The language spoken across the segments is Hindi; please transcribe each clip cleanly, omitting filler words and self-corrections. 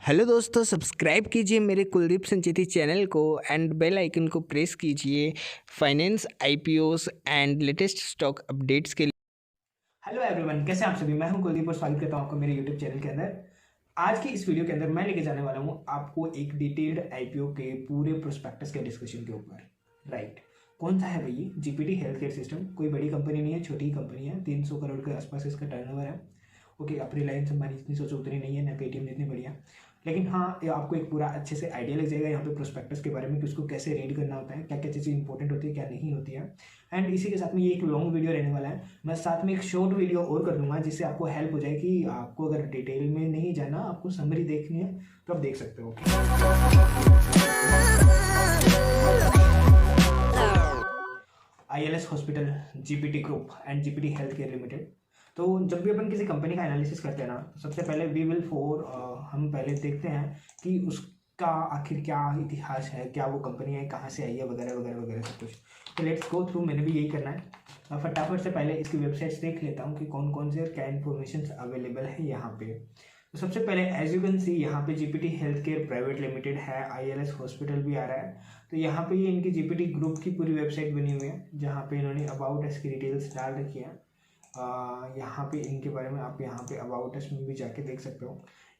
हेलो दोस्तों, सब्सक्राइब कीजिए मेरे कुलदीप संचेती चैनल को एंड बेल आइकन को प्रेस कीजिए finance IPOs and latest stock updates के लिए। हेलो एवरीवन, कैसे हैं आप सभी। मैं हूं कुलदीप और स्वागत करता हूं आपको मेरे यूट्यूब चैनल के अंदर। आज की इस वीडियो के अंदर मैं लेके जाने वाला हूं आपको एक डिटेल्ड आईपीओ के पूरे प्रोस्पेक्टस के डिस्कशन के ऊपर। राइट, कौन सा है भाई? जीपीटी हेल्थ केयर सिस्टम कोई बड़ी कंपनी नहीं है, छोटी कंपनी है। 300 करोड़ के आसपास इसका टर्नओवर है। ओके, अब रिलायंस अंबानी जितनी सोचो उतनी नहीं है, ना पेटीएम जितनी बढ़िया। लेकिन हाँ, ये आपको एक पूरा अच्छे से आइडिया लग जाएगा यहाँ पे प्रोस्पेक्टस के बारे में कि उसको कैसे रीड करना होता है, क्या क्या चीज़ें इंपॉर्टेंट होती है, क्या नहीं होती है। एंड इसी के साथ में ये एक लॉन्ग वीडियो रहने वाला है। मैं साथ में एक शॉर्ट वीडियो और कर दूंगा जिससे आपको हेल्प हो जाए कि आपको अगर डिटेल में नहीं जाना, आपको समरी देखनी है तो आप देख सकते हो। ILS hospital, GPT group and GPT health care limited. तो जब भी अपन किसी कंपनी का एनालिसिस करते हैं ना, तो सबसे पहले वी विल फोर हम पहले देखते हैं कि उसका आखिर क्या इतिहास है, क्या वो कंपनी है, कहाँ से आई है, वगैरह वगैरह वगैरह सब कुछ। तो लेट्स गो थ्रू, मैंने भी यही करना है। फटाफट से पहले इसकी वेबसाइट्स देख लेता हूँ कि कौन कौन से क्या इन्फॉर्मेशन अवेलेबल है यहाँ पे। तो सबसे पहले एज यू कैन सी यहाँ पे GPT health care private limited है, आईएलएस हॉस्पिटल भी आ रहा है। तो यहाँ पे ये इनकी जीपीटी ग्रुप की पूरी वेबसाइट बनी हुई है जहाँ पे इन्होंने अबाउट अस की डिटेल्स डाल रखी है। यहाँ पे इनके बारे में आप यहाँ पे अबाउट अस में भी जाके देख सकते हो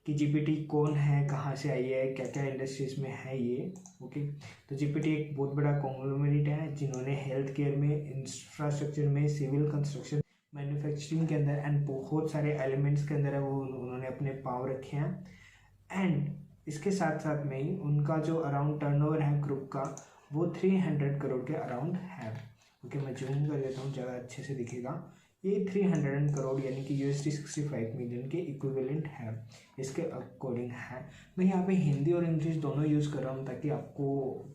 कि जीपीटी कौन है, कहाँ से आई है, क्या क्या इंडस्ट्रीज में है ये। ओके, तो जीपीटी एक बहुत बड़ा कॉन्ग्लोमेरेट है जिन्होंने हेल्थ केयर में, इंफ्रास्ट्रक्चर में, सिविल कंस्ट्रक्शन, मैन्युफैक्चरिंग के अंदर एंड बहुत सारे एलिमेंट्स के अंदर है वो उन्होंने अपने पाँव रखे हैं। एंड इसके साथ साथ में ही उनका जो अराउंड टर्नओवर है ग्रुप का, वो 300 करोड़ के अराउंड है। ओके, मैं जूम कर देता हूँ, ज़्यादा अच्छे से दिखेगा। ये 300 करोड़ यानी कि यूएसडी 65 मिलियन के इक्विवेलेंट है, इसके अकॉर्डिंग है। मैं यहाँ पे हिंदी और इंग्लिश दोनों यूज़ कर रहा हूँ ताकि आपको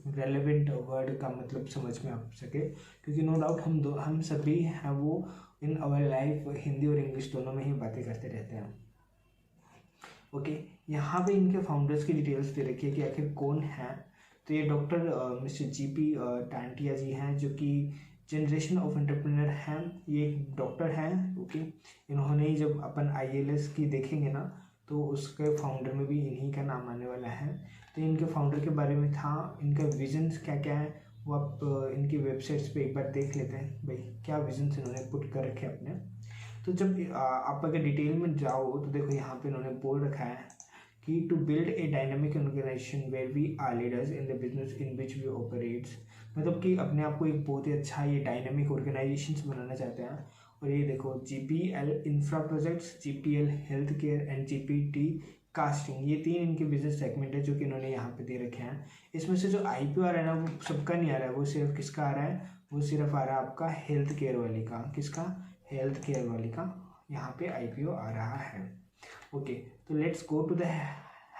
रेलेवेंट वर्ड का मतलब समझ में आ सके, क्योंकि नो डाउट हम सभी हैं वो इन आवर लाइफ हिंदी और इंग्लिश दोनों में ही बातें करते रहते हैं। ओके, यहाँ पे इनके फाउंडर्स की डिटेल्स दे रखी है कि आखिर कौन है। तो ये डॉक्टर मिस्टर जीपी टांटिया जी हैं, जो कि जनरेशन ऑफ एंटरप्रेन्योर हैं। ये एक डॉक्टर हैं। ओके, इन्होंने ही, जब अपन आईएलएस की देखेंगे ना, तो उसके फाउंडर में भी इन्हीं का नाम आने वाला है। तो इनके फाउंडर के बारे में था, इनका विजन क्या क्या है वो आप इनकी वेबसाइट्स पे एक बार देख लेते हैं भाई, क्या विजन इन्होंने पुट कर रखे अपने। तो जब आप अगर डिटेल में जाओ तो देखो यहाँ पे इन्होंने बोल रखा है कि to build a dynamic organisation where we are leaders in the business in which we operates. मतलब कि अपने आप को एक बहुत ही अच्छा ये डायनामिक ऑर्गेनाइजेशन बनाना चाहते हैं। और ये देखो, GPL infra projects, GPL health care and GPT casting, ये 3 इनके बिजनेस सेगमेंट है जो कि इन्होंने यहाँ पे दे रखे हैं। इसमें से जो आईपीओ आ रहा है ना, वो सबका नहीं आ रहा है, वो सिर्फ किसका आ रहा है? वो सिर्फ आ रहा है आपका हेल्थ केयर वाले का। किसका? हेल्थ केयर वाले का यहाँ पे आईपीओ आ रहा है। ओके, तो let's go to the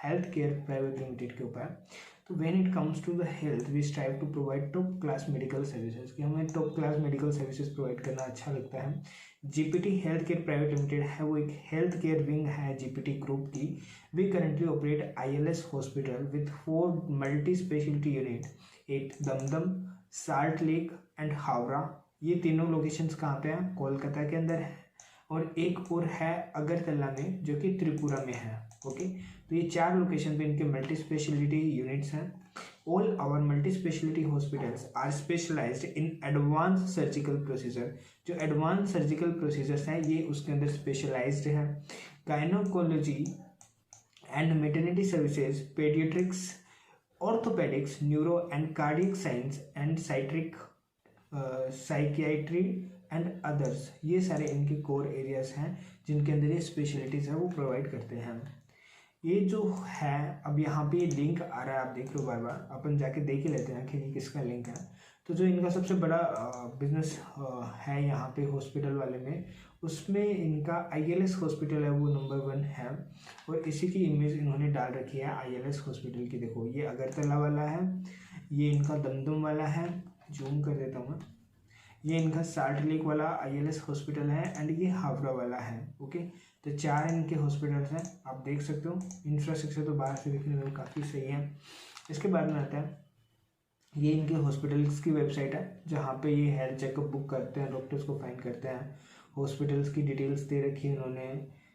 health care private limited के ऊपर। तो when it comes to the health, we strive to provide top class medical services, कि हमें top class medical services provide करना अच्छा लगता है। GPT health care private limited है, वो एक हेल्थ केयर विंग है जीपीटी ग्रुप की। We currently operate ILS hospital with 4 multi speciality unit at Dumdum, Salt Lake and Howrah. ये तीनों लोकेशंस कहाँ पे हैं? कोलकाता के अंदर है। और एक और है अगरतला में, जो कि त्रिपुरा में है। ओके, तो ये 4 लोकेशन पे इनके मल्टी स्पेशलिटी यूनिट्स हैं। All our multi speciality hospitals are specialised in advance surgical procedure. जो एडवांस सर्जिकल प्रोसीजर्स हैं ये उसके अंदर स्पेशलाइज्ड है। Gynaecology and maternity services, paediatrics, orthopaedics, neuro and cardiac science and psychiatry and others, ये सारे इनके कोर एरियाज हैं जिनके अंदर ये स्पेशलिटीज़ है वो प्रोवाइड करते हैं। ये जो है, अब यहाँ पे ये लिंक आ रहा है, आप देख लो बार बार, अपन जाके देख ही लेते हैं कि ये किसका लिंक है। तो जो इनका सबसे बड़ा बिजनेस है यहाँ पे हॉस्पिटल वाले में, उसमें इनका आईएलएस हॉस्पिटल है, वो नंबर 1 है। और इसी की इमेज इन्होंने डाल रखी है आईएलएस हॉस्पिटल की। देखो, ये अगरतला वाला है, ये इनका दमदम वाला है, जूम कर देता हूँ मैं, ये इनका साल्ट लेक वाला आईएलएस हॉस्पिटल है, एंड ये हावड़ा वाला है। ओके, तो 4 इनके हॉस्पिटल्स हैं, आप देख सकते हो। इंफ्रास्ट्रक्चर तो बाहर से देखने में काफ़ी सही है। इसके बाद में आता है, ये इनके हॉस्पिटल्स की वेबसाइट है जहाँ पे ये हेल्थ चेकअप बुक करते हैं, डॉक्टर्स को फाइंड करते हैं। हॉस्पिटल्स की डिटेल्स दे रखी है इन्होंने।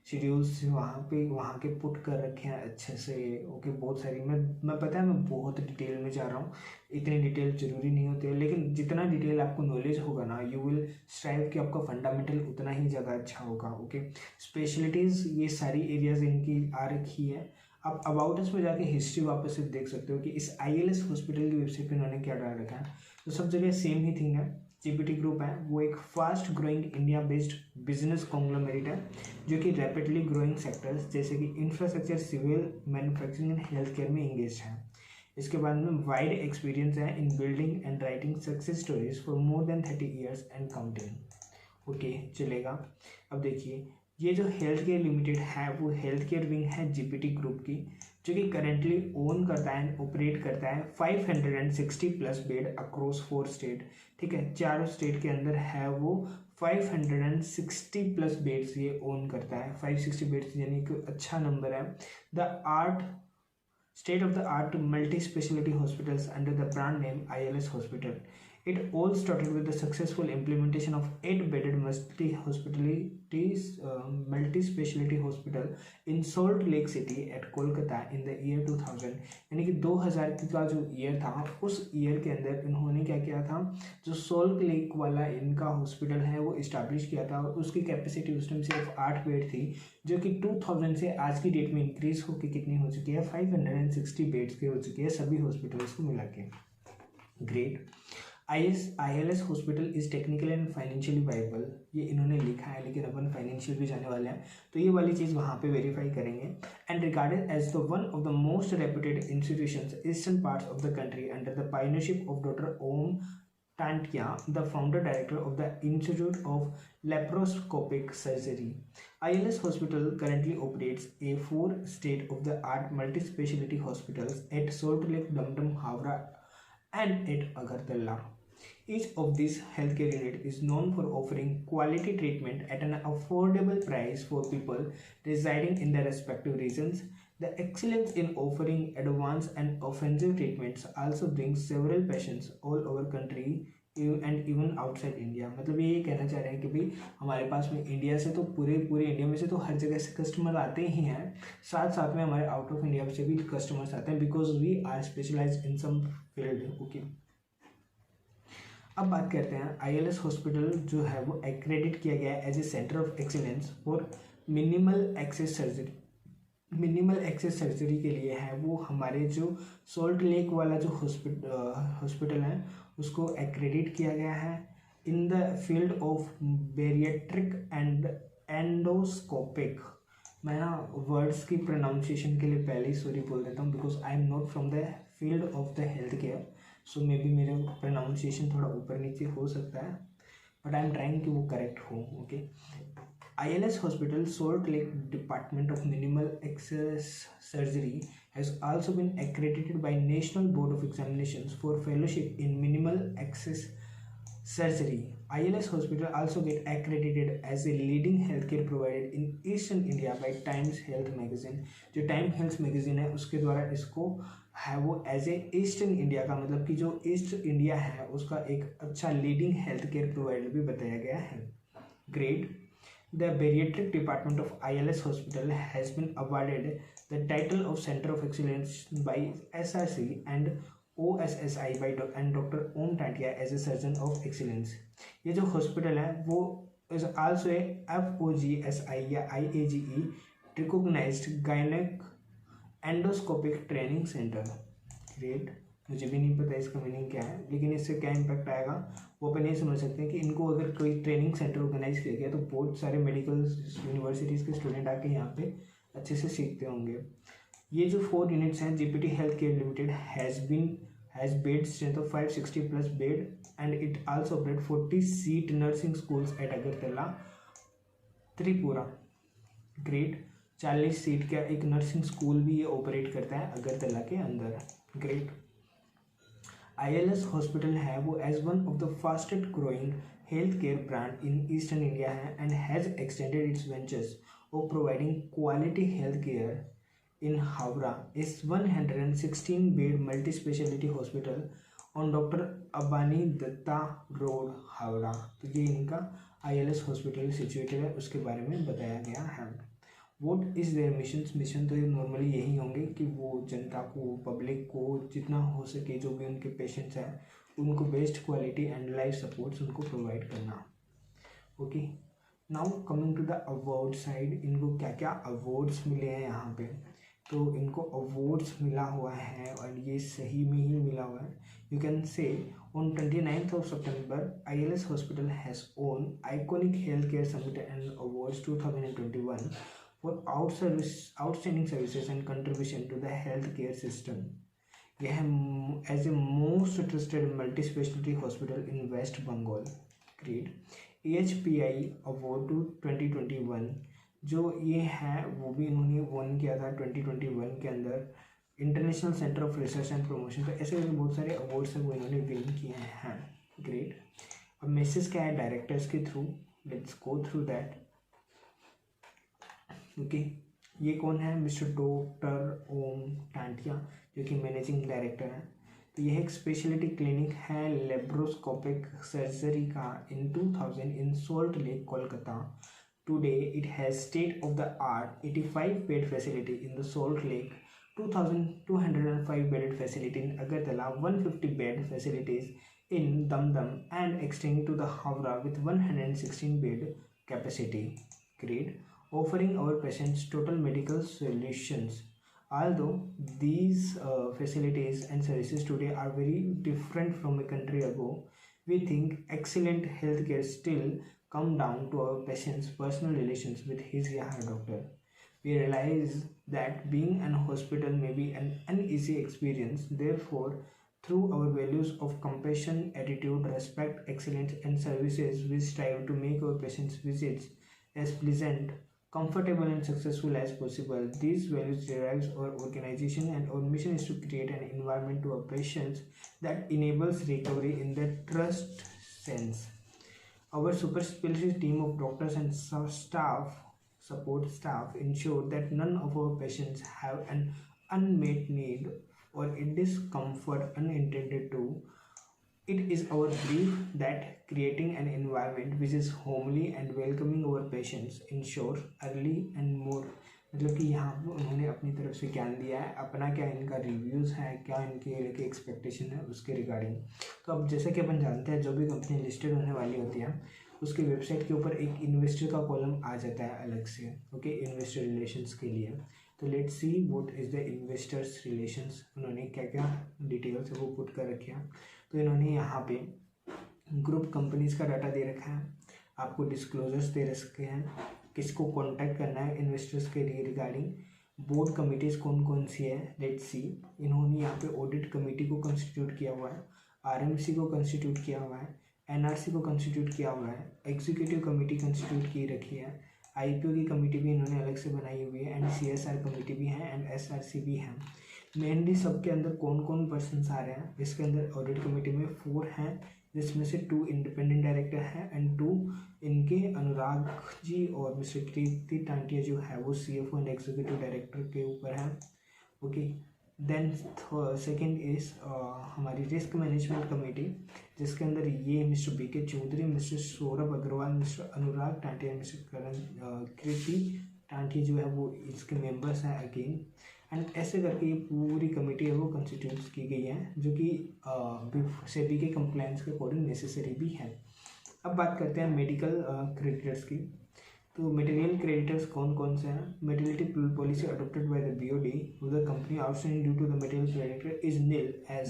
शेड्यूल्स वहाँ के पुट कर रखे हैं अच्छे से। ओके, बहुत सारी मैं पता है मैं बहुत डिटेल में जा रहा हूँ, इतनी डिटेल जरूरी नहीं होती है, लेकिन जितना डिटेल आपको नॉलेज होगा ना, यू विल स्ट्राइव कि आपका फंडामेंटल उतना ही ज़्यादा अच्छा होगा। ओके, स्पेशलिटीज़ ये सारी एरियाज इनकी आ रखी है। आप अबाउट अस में जाके हिस्ट्री वापस से देख सकते हो कि इस ILS हॉस्पिटल की वेबसाइट पे उन्होंने क्या डाल रखा है। तो सब जगह सेम ही थिंग है। जीपीटी ग्रुप है वो एक fast growing India based business conglomerate है जो कि रैपिडली ग्रोइंग सेक्टर्स जैसे कि infrastructure, civil, manufacturing and health care में इंगेज है। इसके बाद में वाइड एक्सपीरियंस है in building and writing success stories for more than 30 years and counting. Okay, चलेगा। अब देखिए, ये जो हेल्थ केयर लिमिटेड है वो हेल्थ केयर विंग है जीपीटी ग्रुप की, जो कि करेंटली ओन करता है, ऑपरेट करता है 560 प्लस बेड अक्रॉस 4 स्टेट। ठीक है, 4 स्टेट के अंदर है वो 560 प्लस बेड्स ये ओन करता है। 560 बेड्स यानी कि अच्छा नंबर है। The state of the art multi specialty hospitals under the brand name ILS Hospital. It all started with the successful implementation of 8-bedded multi-specialty hospital in Salt Lake City at Kolkata in the year 2000। यानी कि 2000 का जो ईयर था, उस ईयर के अंदर इन्होंने क्या किया था, जो सोल्ट लेक वाला इनका हॉस्पिटल है वो इस्टेब्लिश किया था। और उसकी कैपेसिटी उस टाइम सिर्फ 8 बेड थी, जो कि 2000 से आज की डेट में इंक्रीज होकर कितनी हो चुकी है, 560 बेड्स की हो चुकी है सभी हॉस्पिटल्स को मिला के। Great. ILS hospital is technical and financially viable, ये इन्होंने लिखा है, लेकिन अपन फाइनेंशियल भी जाने वाले हैं, तो ये वाली चीज़ वहाँ पे वेरीफाई करेंगे। And regarded as the one of the most reputed institutions eastern parts of the country under the pioneership of doctor Om Tantia, the founder director of the Institute of Laparoscopic Surgery. ILS Hospital currently operates a 4 state-of-the-art multi-specialty hospitals at Salt Lake, Dum Dum, Howrah, and at Agartala. Each of these healthcare units is known for offering quality treatment at an affordable price for people residing in their respective regions. The excellence in offering advanced and offensive treatments also brings several patients all over country and even outside India। मतलब ये कहना चाह रहे हैं कि भाई हमारे पास में इंडिया से तो पूरे इंडिया में से तो हर जगह से कस्टमर आते ही हैं, साथ साथ में हमारे आउट ऑफ इंडिया से भी कस्टमर्स आते हैं, because we are specialised in some field. Okay, अब बात करते हैं ILS हॉस्पिटल जो है वो एक्रेडिट किया गया है as a centre of excellence for minimal access surgery. Minimal access surgery के लिए है वो हमारे जो सॉल्ट लेक वाला जो हॉस्पिटल है उसको एक्रेडिट किया गया है in the field of bariatric and endoscopic. मैं ना वर्ड्स की प्रोनाउंसिएशन के लिए पहले ही सॉरी बोल देता हूँ, because I am not from the field of the health care, so may be मेरा प्रोनाउंसिएशन थोड़ा ऊपर नीचे हो सकता है, बट आई एम ट्राइंग कि वो करेक्ट हो। Okay, ILS Hospital Salt Lake Department of Minimal Access Surgery has also been accredited by National Board of Examinations for fellowship in minimal access surgery. ILS Hospital also get accredited as a leading healthcare provider in Eastern India by Times Health Magazine। जो Time Health Magazine है उसके द्वारा इसको है वो एज ए ईस्टर्न इंडिया का, मतलब कि जो ईस्ट इंडिया है उसका एक अच्छा लीडिंग हेल्थ केयर प्रोवाइडर भी बताया गया है। Great. The Bariatric Department of ILS Hospital has been awarded the title of Center of Excellence by SRC and OSSI by Dr. Om Tantia as a Surgeon of Excellence। ये जो हॉस्पिटल है वो is also a FOGSI या IAGE recognized gynec endoscopic training center। Great। मुझे भी नहीं पता इसका मीनिंग क्या है, लेकिन इससे क्या इम्पैक्ट आएगा वो अपन ये समझ सकते हैं कि इनको अगर कोई ट्रेनिंग सेंटर ऑर्गेनाइज किया गया तो बहुत सारे मेडिकल यूनिवर्सिटीज़ के स्टूडेंट आके यहाँ पे अच्छे से सीखते होंगे। ये जो 4 यूनिट्स हैं, GPT health care limited has bed strength of 560 plus bed and it also operate 40 seat nursing schools at Agartala, Tripura. Great. 40 seat का एक नर्सिंग स्कूल भी ये ऑपरेट करता है अगरतला के अंदर। ग्रेट। ILS हॉस्पिटल है वो as one of the fastest growing health care brand in eastern India है and has extended its ventures of providing quality health care in Howrah इस 116 bed multi speciality hospital on doctor Abani Dutta road, Howrah. तो ये इनका ILS हॉस्पिटल सिचुएटेड है, उसके बारे में बताया गया है। वोट इज़ देयर मिशन तो ये नॉर्मली यही होंगे कि वो जनता को, पब्लिक को जितना हो सके, जो भी उनके पेशेंट्स हैं उनको best quality and life supports उनको प्रोवाइड करना। Okay, now coming to the award side, इनको क्या क्या अवार्ड्स मिले हैं यहाँ पे। तो इनको अवार्ड्स मिला हुआ है और ये सही में ही मिला हुआ है। You can say on 29th of September, ILS Hospital has won Iconic Healthcare Summit and Awards 2021 for outstanding services and contribution to the healthcare system. यह as a most trusted multi-specialty hospital in West Bengal. Great. AHPI Award to 2021 जो ये है वो भी इन्होंने वन किया था 2021 के अंदर, international centre of research and promotion. तो ऐसे बहुत सारे अवार्ड्स हैं वो इन्होंने विन किए हैं। ग्रेट। अब मैसेज क्या है डायरेक्टर्स के through, let's go through that. Okay, ये कौन है? मिस्टर डॉक्टर ओम टांटिया, जो कि मैनेजिंग डायरेक्टर हैं। तो यह एक स्पेशलिटी क्लिनिक है लेब्रोस्कोपिक सर्जरी का इन 2000 इन salt lake Kolkata. Today, it has state-of-the-art 85-bed facility in the Salt Lake, 2,205-bedded facility in Agartala, 150-bed facilities in Damdam, and extending to the Howrah with 116-bed capacity. Great, offering our patients total medical solutions. Although these facilities and services today are very different from a country ago, we think excellent healthcare still come down to our patient's personal relations with his or her doctor. We realize that being an hospital may be an uneasy experience. Therefore, through our values of compassion, attitude, respect, excellence, and services, we strive to make our patients' visits as pleasant, comfortable, and successful as possible. These values derives our organization, and our mission is to create an environment to our patients that enables recovery in the trust sense. Our super specialist team of doctors and support staff ensure that none of our patients have an unmet need or a discomfort unintended to. It is our belief that creating an environment which is homely and welcoming our patients ensure early and more, मतलब कि यहाँ पर उन्होंने अपनी तरफ से ज्ञान दिया है, अपना क्या इनका रिव्यूज़ है, क्या इनके एक्सपेक्टेशन है उसके रिगार्डिंग। तो अब जैसा कि अपन जानते हैं जो भी कंपनी लिस्टेड होने वाली होती है उसके वेबसाइट के ऊपर एक इन्वेस्टर का कॉलम आ जाता है अलग से। ओके, इन्वेस्टर रिलेशंस के लिए। तो let's see what is the investors relations, उन्होंने क्या क्या डिटेल्स है वो पुट कर रखे हैं। तो इन्होंने यहाँ पे ग्रुप कंपनीज़ का डाटा दे रखा है, आपको डिस्क्लोजर्स दे रखे हैं, किसको कांटेक्ट करना है इन्वेस्टर्स के लिए रिगार्डिंग, बोर्ड कमिटीज़ कौन कौन सी है। लेट्स सी, इन्होंने यहाँ पे ऑडिट कमेटी को कंस्टिट्यूट किया हुआ है, आरएमसी को कंस्टिट्यूट किया हुआ है, एनआरसी को कंस्टिट्यूट किया हुआ है, एग्जीक्यूटिव कमेटी कंस्टिट्यूट की रखी है, आईपीओ की कमेटी भी इन्होंने अलग से बनाई हुई है, एंड सीएसआर कमेटी भी है, एंड एसआरसी भी है। मेनली सबके अंदर कौन कौन पर्सन्स आ रहे हैं, इसके अंदर ऑडिट कमेटी में 4 हैं, जिसमें से 2 इंडिपेंडेंट डायरेक्टर हैं एंड 2 इनके अनुराग जी और मिस्टर कीर्ति टांटिया जो है वो सीएफओ एंड एग्जीक्यूटिव डायरेक्टर के ऊपर है। ओके, देन सेकंड इज हमारी रिस्क मैनेजमेंट कमेटी, जिसके अंदर ये mister B K Chaudhary, mister Saurabh Agarwal, mister Anurag Tantia, mister Karan Kirti Tantia जो है वो इसके मेंबर्स हैं अगेन। एंड ऐसे करके ये पूरी कमेटी है वो कंस्टिट्यूट की गई है, जो कि सेबी के कंप्लायंस के अकॉर्डिंग नेसेसरी भी है। अब बात करते हैं मेडिकल क्रेडिटर्स की। तो मटेरियल क्रेडिटर्स कौन कौन से हैं? Maternity policy adopted by the BOD the company outstanding due to the material creditor is nil as.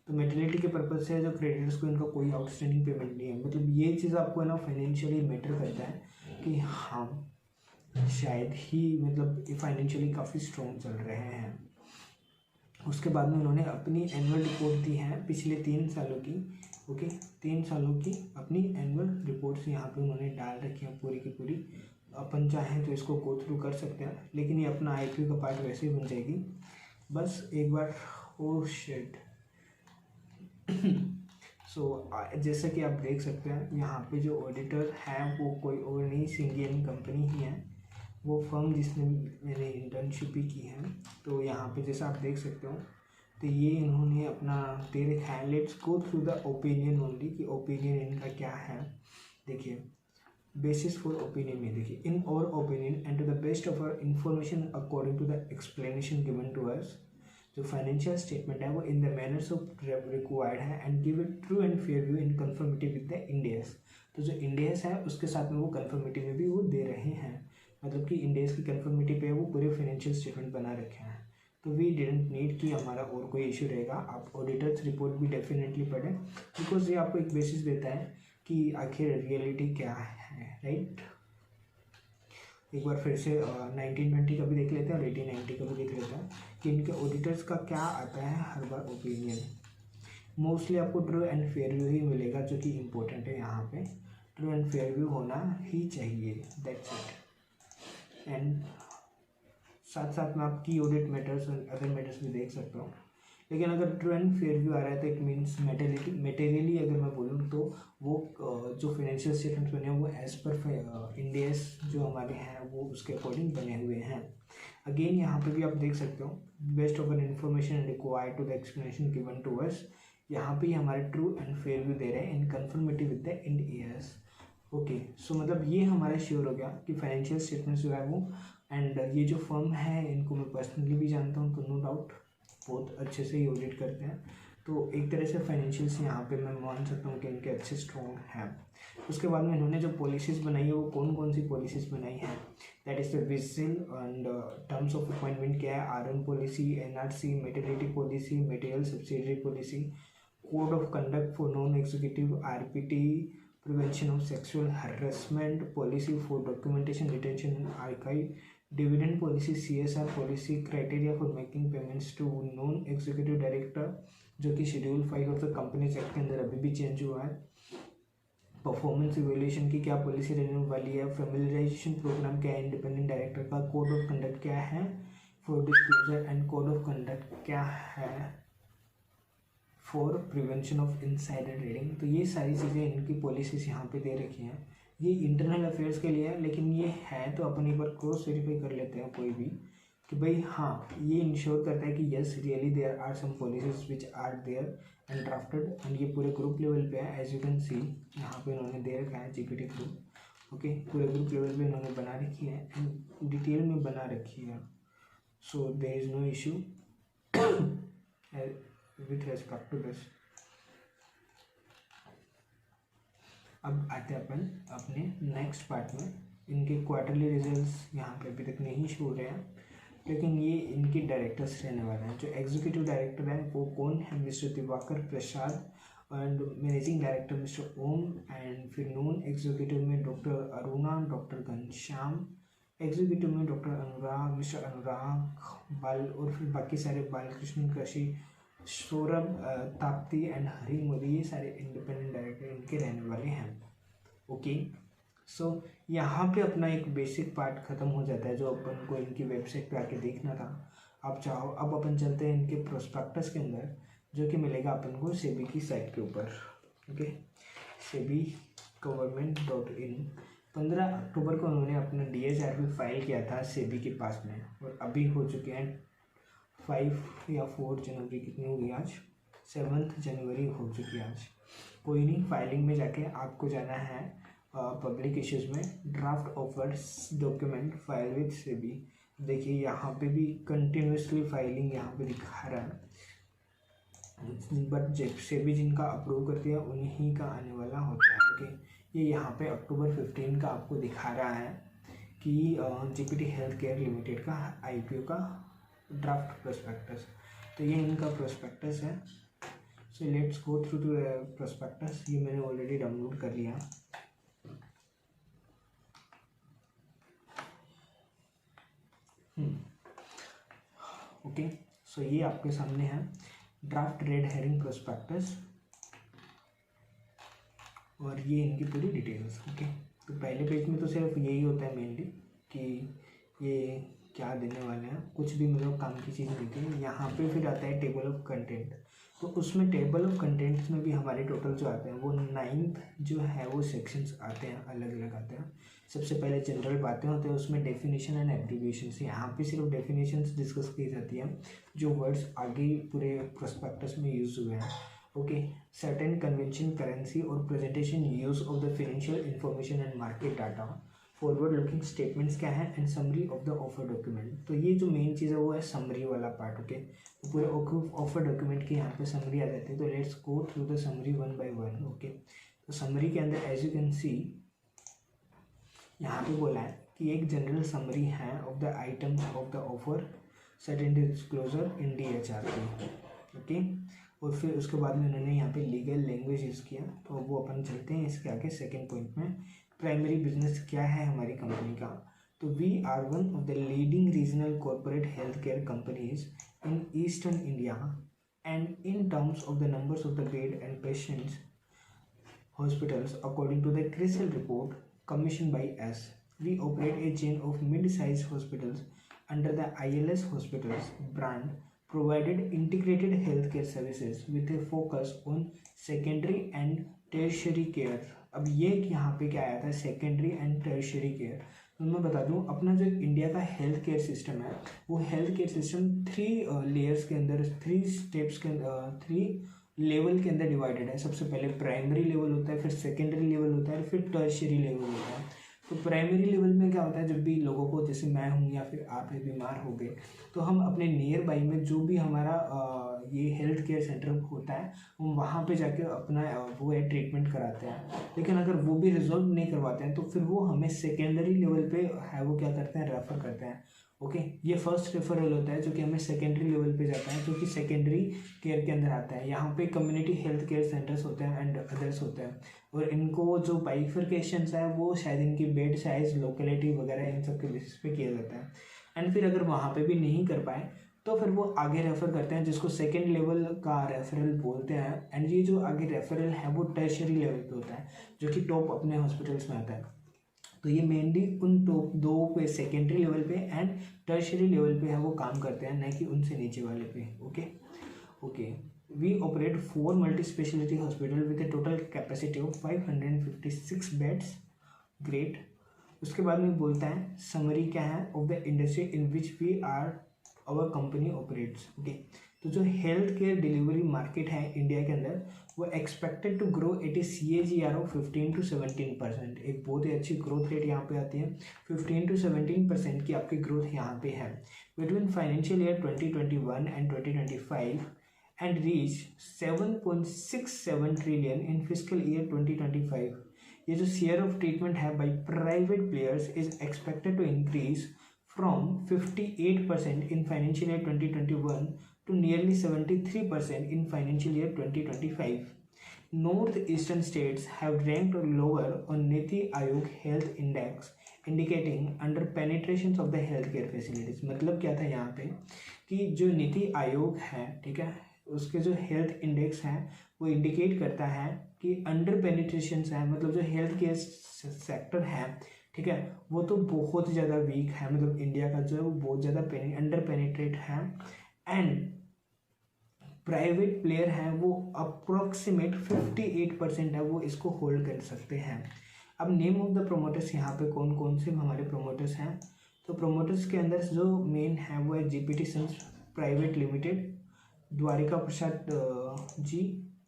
तो मेटर्निटी के पर्पज से जो क्रेडिटर्स को इनका कोई आउटस्टैंडिंग पेमेंट नहीं है। मतलब ये चीज़ आपको है ना फाइनेंशियली मैटर करता है कि हाँ शायद ही मतलब फाइनेंशियली काफ़ी स्ट्रॉन्ग चल रहे हैं। उसके बाद में उन्होंने अपनी एनुअल रिपोर्ट दी है पिछले 3 सालों की। ओके, 3 सालों की अपनी एनुअल रिपोर्ट्स यहाँ पे उन्होंने डाल रखी हैं पूरी की पूरी। अपन चाहें तो इसको गो थ्रू कर सकते हैं, लेकिन ये अपना आईपीओ का पार्ट वैसे ही बन जाएगी। बस एक बार ओ शिट सो जैसा कि आप देख सकते हैं यहाँ पे जो ऑडिटर हैं वो कोई और नहीं, सिंगियन कंपनी ही है वो फर्म जिसने मैंने इंटर्नशिप भी की है। तो यहाँ पे जैसा आप देख सकते हो तो ये इन्होंने अपना दे रखा है। Let's go through the opinion only कि ओपिनियन इनका क्या है। देखिए बेसिस फॉर ओपिनियन में देखिए, in our opinion and to the best of our information according to the explanation given to us, जो फाइनेंशियल स्टेटमेंट है वो in the manners of required है and give it true and fair view in conformity with the Ind AS. तो जो इंडियस है उसके साथ में वो कन्फर्मिटी में भी वो दे रहे हैं, मतलब कि इंडियस की कन्फर्मिटी पे वो पूरे फाइनेंशियल स्टेटमेंट बना रखे हैं। तो वी डिडंट नीड कि हमारा और कोई इशू रहेगा। आप ऑडिटर्स रिपोर्ट भी डेफिनेटली पढ़ें, बिकॉज ये आपको एक बेसिस देता है कि आखिर रियलिटी क्या है, राइट। एक बार फिर से 1920 का भी देख लेते हैं और 1890 का भी देख लेते हैं कि इनके ऑडिटर्स का क्या आता है हर बार ओपिनियन। मोस्टली आपको ट्रू एंड फेयर व्यू ही मिलेगा, जो कि इम्पोर्टेंट है। यहाँ पे ट्रू एंड फेयर व्यू होना ही चाहिए, दैट्स इट। एंड साथ साथ में आप की ऑडिट मैटर्स और अदर मैटर्स भी देख सकते हो। लेकिन अगर ट्रू एंड फेयर व्यू आ रहा है तो इट मीन्स मेटेरियली अगर मैं बोलूँ तो वो जो फाइनेंशियल स्टेटमेंट्स बने हैं वो एज पर इंडियस जो हमारे हैं वो उसके अकॉर्डिंग बने हुए हैं। अगेन यहाँ पे भी आप देख सकते हो, best of an information required to the explanation given to us. यहाँ पे हमारे ट्रू एंड फेयर व्यू दे रहे हैं in conformity with the Ind AS. Okay, so मतलब ये हमारा श्योर हो गया कि फाइनेंशियल स्टेटमेंट्स जो है वो, एंड ये जो फर्म है इनको मैं पर्सनली भी जानता हूँ, तो नो डाउट बहुत अच्छे से ही ऑडिट करते हैं। तो एक तरह से फाइनेंशियल्स यहाँ पे मैं मान सकता हूँ कि इनके अच्छे स्ट्रॉन्ग हैं। उसके बाद में इन्होंने जो पॉलिसीज़ बनाई है वो कौन कौन सी पॉलिसीज़ बनाई हैं, that is the vigil and terms of appointment क्या है, RN policy, NRC, maternity policy, material subsidiary policy, code of conduct for non executive, RPT, prevention of sexual harassment, policy for documentation retention and archive, dividend policy, CSR policy, criteria for making payments to non executive director, जो कि schedule 5 of the companies act के अंदर अभी भी चेंज हुआ है। परफॉर्मेंस इवैल्यूएशन की क्या पॉलिसी रहने वाली है, फैमिलियराइजेशन प्रोग्राम क्या है, इंडिपेंडेंट डायरेक्टर का कोड ऑफ कंडक्ट क्या है for disclosure, and code of conduct क्या है for prevention of insider trading. तो ये सारी चीज़ें इनकी पॉलिसीज यहाँ पे दे रखी हैं। ये इंटरनल अफेयर्स के लिए है, लेकिन ये है तो अपन एक बार क्रॉस वेरीफाई कर लेते हैं कोई भी कि भाई हाँ, ये इंश्योर करता है कि yes really there are some policies which are there and drafted, and ये पूरे ग्रुप लेवल पे है। एज यू कैन सी यहाँ पे इन्होंने दे रखा है जीपीटी ग्रुप। ओके, पूरे ग्रुप लेवल पे इन्होंने बना रखी है एंड डिटेल में बना रखी है। So there is no issue with respect to this. अब आते हैं अपन अपने नेक्स्ट पार्ट में। इनके क्वार्टरली रिजल्ट्स यहाँ पे अभी तक नहीं शो हो रहे हैं, लेकिन ये इनके डायरेक्टर्स रहने वाले हैं। जो एग्जीक्यूटिव डायरेक्टर हैं वो कौन है, mister Diwakar Prasad, and managing director mister Om, and फिर नॉन एग्जीक्यूटिव में doctor Aruna, doctor Ghanshyam, executive में डॉक्टर अनुराग, मिस्टर अनुराग बाल, और फिर बाकी सारे बालकृष्ण कृषि, सौरभ ताप्ती एंड हरी मोदी, ये सारे इंडिपेंडेंट डायरेक्टर इनके रहने वाले हैं। ओके, सो यहाँ पे अपना एक बेसिक पार्ट ख़त्म हो जाता है जो अपन को इनकी वेबसाइट पे आके देखना था। आप चाहो अब अपन चलते हैं इनके प्रोस्पेक्टस के अंदर, जो कि मिलेगा अपन को सेबी की साइट के ऊपर। Okay, SEBI government.in। 15 अक्टूबर को उन्होंने अपना DHRP फाइल किया था सेबी के पास में, और अभी हो चुके हैं 5 या 4 जनवरी, कितनी होगी आज, 7 जनवरी हो चुकी है आज। कोई नहीं, फाइलिंग में जाके आपको जाना है पब्लिक इश्यूज़ में, draft offers document file with SEBI. देखिए यहाँ पे भी कंटिन्यूसली फाइलिंग यहाँ पे दिखा रहा है, बट सेबी जिनका अप्रूव करती है उन्हीं का आने वाला होता है। ओके, ये यहाँ पे अक्टूबर 15 का आपको दिखा रहा है कि जीपीटी हेल्थ केयर लिमिटेड का IPO का ड्राफ्ट प्रोस्पेक्टस। तो ये इनका प्रोस्पेक्टस है। So let's go through to prospectus. ये मैंने ऑलरेडी डाउनलोड कर लिया। ओके, सो ये आपके सामने है ड्राफ्ट रेड हेरिंग प्रोस्पेक्टस, और ये इनकी पूरी डिटेल्स। ओके, तो पहले पेज में तो सिर्फ यही होता है मेनली कि ये क्या देने वाले हैं, कुछ भी मतलब काम की चीज़ नहीं थी। यहाँ पे फिर आता है टेबल ऑफ कंटेंट। तो उसमें टेबल ऑफ कंटेंट्स में भी हमारे टोटल जो आते हैं वो 9th जो है वो सेक्शंस आते हैं, अलग अलग आते हैं। सबसे पहले जनरल बातें होते हैं, उसमें डेफिनेशन एंड एब्रीविएशंस। यहाँ पे सिर्फ डेफिनेशंस डिस्कस की जाती है, जो वर्ड्स आगे पूरे प्रोस्पेक्टस में यूज़ हुए हैं। okay, certain convention currency or presentation use of the financial information and market data, forward looking statements क्या है and summary of the offer document. तो ये जो मेन चीज़ है वो है समरी वाला पार्ट। ओके, तो पूरे ऑफर डॉक्यूमेंट की यहाँ पे समरी आ जाती है। तो let's go through the summary one by one. Okay, तो समरी के अंदर एज यू कैन सी यहाँ पे बोला है कि एक जनरल समरी है of the items of the offer set in disclosure in DHRP। Okay, और फिर उसके बाद में उन्होंने यहाँ पे लीगल लैंग्वेज यूज़ किया। तो वो अपन चलते हैं इसके आगे सेकेंड पॉइंट में। प्राइमरी बिजनेस क्या है हमारी कंपनी का? तो we are one of the leading regional corporate health care companies in eastern India and in terms of the numbers of the bed and patients hospitals according to the CRISIL report commissioned by us. We operate a chain of mid-sized hospitals under the ILS Hospitals brand, provided integrated healthcare services with a focus on secondary and tertiary care. अब ये यहाँ पे क्या आया था, सेकेंडरी एंड टर्शियरी केयर। तो मैं बता दूँ अपना जो इंडिया का हेल्थ केयर सिस्टम है वो हेल्थ केयर सिस्टम 3 लेयर्स के अंदर 3 स्टेप्स के 3 लेवल के अंदर डिवाइडेड है। सबसे पहले प्राइमरी लेवल होता है, फिर सेकेंडरी लेवल होता है, फिर टर्शियरी लेवल होता है। तो प्राइमरी लेवल में क्या होता है, जब भी लोगों को, जैसे मैं हूँ या फिर आप बीमार हो गए, तो हम अपने नियर बाई में जो भी हमारा ये हेल्थ केयर सेंटर होता है हम वहाँ पे जाके अपना वो है ट्रीटमेंट कराते हैं। लेकिन अगर वो भी रिजॉल्व नहीं करवाते हैं तो फिर वो हमें सेकेंडरी लेवल पे है वो क्या करते हैं, रेफ़र करते हैं। ओके, ये फर्स्ट रेफरल होता है जो कि हमें सेकेंडरी लेवल पे जाता है, जो कि सेकेंडरी केयर के अंदर आता है। यहाँ पे कम्युनिटी हेल्थ केयर सेंटर्स होते हैं एंड अदर्स होते हैं, और इनको जो बाइफर्केशंस है वो शायद इनकी बेड साइज, लोकेलिटी वगैरह इन सब के बेसिस पे किया जाता है। एंड फिर अगर वहाँ पे भी नहीं कर पाए तो फिर वो आगे रेफ़र करते हैं, जिसको सेकेंड लेवल का रेफरल बोलते हैं। एंड ये जो आगे रेफरल है वो टर्शियरी लेवल पे होता है, जो कि टॉप अपने हॉस्पिटल्स में आता है। तो ये मेनली उन टॉप 2 पे, सेकेंडरी लेवल पे एंड टर्शियरी लेवल पे है वो काम करते हैं, न कि उनसे नीचे वाले पे। Okay, we operate 4 multi speciality hospital with a total capacity of 556 beds. Great. उसके बाद में बोलता है समरी क्या है of the industry in which we are our company operates. Okay, तो जो हेल्थ केयर डिलीवरी मार्केट है इंडिया के अंदर वो expected to grow at a CAGR of 15 to 17%। एक बहुत ही अच्छी ग्रोथ रेट यहाँ पे आती है, 15 to 17% की आपकी ग्रोथ यहाँ पे है between financial year 2021 and 2025 and reach 7.67 trillion in physical year 2025। ये जो शेयर ऑफ ट्रीटमेंट है by private players is expected to increase from 58% in financial year 2021 to nearly 73% in financial year 2025. Northeastern states have ranked lower on Niti Aayog Health Index, indicating under penetrations of the healthcare facilities। मतलब क्या था यहाँ पे कि जो नीति आयोग है, ठीक है, उसके जो हेल्थ इंडेक्स है वो इंडिकेट करता है कि अंडर पेनिट्रेशन है, मतलब जो हेल्थ केयर सेक्टर है, ठीक है, वो तो बहुत ज़्यादा वीक है। मतलब इंडिया का जो है वो बहुत ज़्यादा अंडर पेनिट्रेट है एंड प्राइवेट प्लेयर हैं वो अप्रोक्सीमेट 58% है वो इसको होल्ड कर सकते हैं। अब नेम ऑफ द प्रोमोटर्स यहाँ पे कौन कौन से हमारे प्रोमोटर्स हैं, तो प्रोमोटर्स के अंदर जो मेन है वो है GPT sons private limited, Dwarika Prasad ji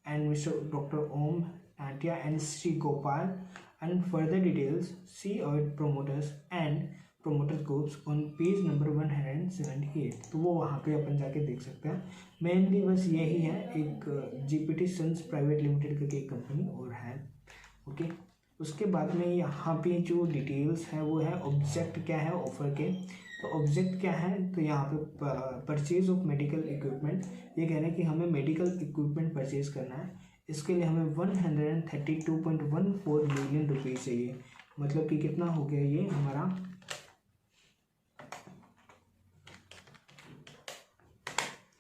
and mister doctor Om Tatia and Shri Gopal. And further details see our promoters and promoters groups on page number 178। तो वो वहाँ पे अपन जाके देख सकते हैं। मेनली बस यही है, एक जीपीटी सन्स प्राइवेट लिमिटेड करके एक कंपनी और है। ओके, उसके बाद में यहाँ पे जो डिटेल्स है वो है ऑब्जेक्ट क्या है ऑफर के। तो ऑब्जेक्ट क्या है, तो यहाँ पे परचेज ऑफ मेडिकल इक्विपमेंट, ये कह रहे हैं कि हमें मेडिकल इक्विपमेंट परचेज करना है। इसके लिए हमें 132.14 मिलियन रुपीज़ चाहिए। मतलब कि कितना हो गया ये हमारा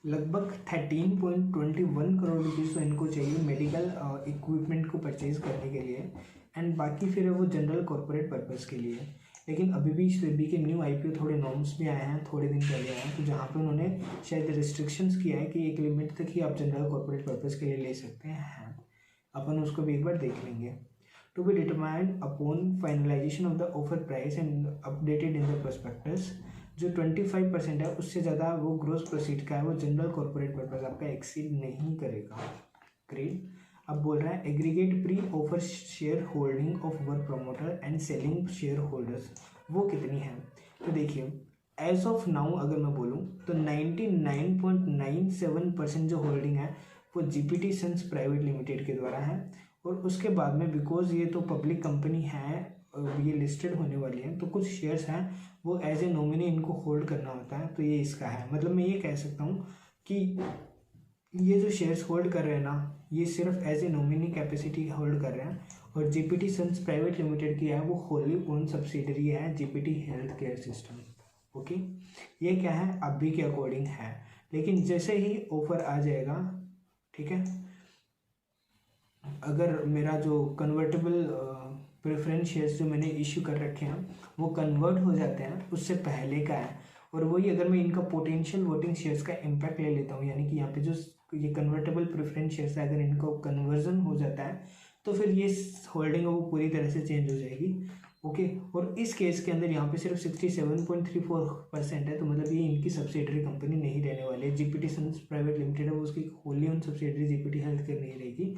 लगभग 13.21 करोड़ रुपीज़ तो इनको चाहिए मेडिकल इक्विपमेंट को परचेज करने के लिए। एंड बाकी फिर वो जनरल कॉर्पोरेट पर्पज़ के लिए। लेकिन अभी भी सेबी के न्यू IPO थोड़े नॉर्म्स भी आए हैं, थोड़े दिन पहले आए हैं, तो जहाँ पे उन्होंने शायद रिस्ट्रिक्शंस किया है कि एक लिमिट तक ही आप जनरल कॉर्पोरेट पर्पज़ के लिए ले सकते हैं। अपन उसको भी एक बार देख लेंगे। To be determined upon finalisation of the offer price and updated in the prospectus. जो 25% है उससे ज़्यादा वो ग्रोस प्रोसीड का है वो जनरल कॉर्पोरेट पर्पज़ आपका एक्सीड नहीं करेगा। ग्रेट। अब बोल रहा है aggregate pre offer share holding of were promoter and selling share holders, वो कितनी है। तो देखिए एज ऑफ नाउ अगर मैं बोलूँ तो 99.97% जो होल्डिंग है वो जीपीटी सन्स प्राइवेट लिमिटेड के द्वारा है। और उसके बाद में बिकॉज ये तो पब्लिक कंपनी है, ये लिस्टेड होने वाली है, तो कुछ शेयर्स हैं वो एज ए नॉमिनी इनको होल्ड करना होता है, तो ये इसका है। मतलब मैं ये कह सकता हूँ कि ये जो शेयर्स होल्ड कर रहे हैं ना, ये सिर्फ as a nominee capacity hold कर रहे हैं। और जीपीटी सन्स प्राइवेट लिमिटेड की है वो होली ओन सब्सिडरी है GPT health care system. Okay, ये क्या है अभी के अकॉर्डिंग है, लेकिन जैसे ही ऑफर आ जाएगा, ठीक है, अगर मेरा जो कन्वर्टेबल प्रेफरेंस शेयर्स जो मैंने इश्यू कर रखे हैं वो कन्वर्ट हो जाते हैं, उससे पहले का है। और वही अगर मैं इनका पोटेंशियल वोटिंग शेयर्स का इम्पैक्ट ले लेता हूँ, यानी कि यहाँ पे जो ये कन्वर्टेबल प्रेफरेंस शेयर्स है अगर इनको कन्वर्जन हो जाता है तो फिर ये होल्डिंग है वो पूरी तरह से चेंज हो जाएगी। ओके, और इस केस के अंदर यहाँ पे सिर्फ 67.34% है, तो मतलब ये इनकी सब्सिडरी कंपनी नहीं रहने वाली है। जीपीटी सन्स प्राइवेट लिमिटेड है वो उसकी Holi own subsidiary GPT health care नहीं रहेगी।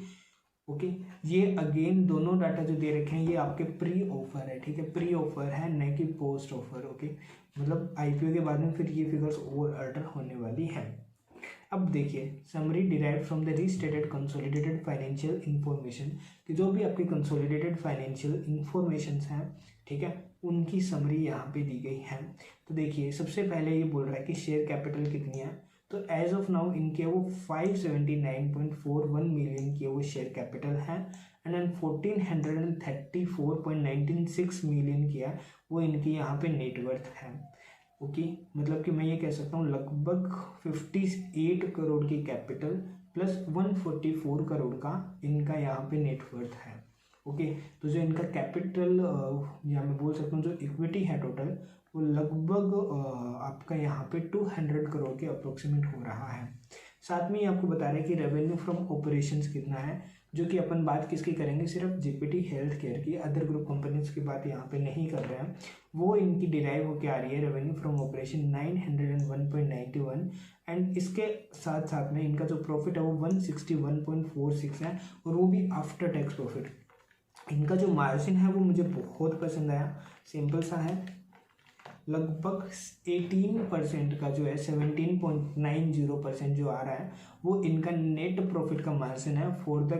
ओके, ये अगेन दोनों डाटा जो दे रखे हैं ये आपके प्री ऑफर है, ठीक है, प्री ऑफर है न कि पोस्ट ऑफर। ओके, मतलब आईपीओ के बाद में फिर ये फिगर्स और अल्टर होने वाली है। अब देखिए summary derived from the restated consolidated financial information, कि जो भी आपकी कंसोलिडेटेड फाइनेंशियल इंफॉर्मेशंस हैं, ठीक है, उनकी समरी यहाँ पे दी गई है। तो देखिए सबसे पहले ये बोल रहा है कि शेयर कैपिटल कितनी है, तो एज ऑफ नाउ इनके वो 579.41 मिलियन की वो शेयर कैपिटल है, एंड देन 1434.96 मिलियन की है वो इनकी यहाँ पे नेटवर्थ है। ओके, मतलब कि मैं ये कह सकता हूँ लगभग 58 करोड़ की कैपिटल प्लस 144 करोड़ का इनका यहाँ पे नेटवर्थ है। ओके, तो जो इनका कैपिटल या मैं बोल सकता हूँ जो इक्विटी है टोटल वो लगभग आपका यहाँ पे 200 करोड़ के अप्रोक्सीमेट हो रहा है। साथ में ही आपको बता रहे हैं कि रेवेन्यू फ्रॉम ऑपरेशंस कितना है, जो कि अपन बात किसकी करेंगे, सिर्फ जीपीटी हेल्थ केयर की, अदर ग्रुप कंपनीज की बात यहाँ पे नहीं कर रहे हैं। वो इनकी डिराइव होकर आ रही है रेवेन्यू फ्रॉम ऑपरेशन 901.91, एंड इसके साथ साथ में इनका जो प्रॉफिट है वो 161.46 है, और वो भी आफ्टर टैक्स प्रॉफिट। इनका जो मार्जिन है वो मुझे बहुत पसंद आया, सिंपल सा है, लगभग 18% का जो है 17.90% जो आ रहा है वो इनका नेट प्रॉफिट का मार्जिन है for the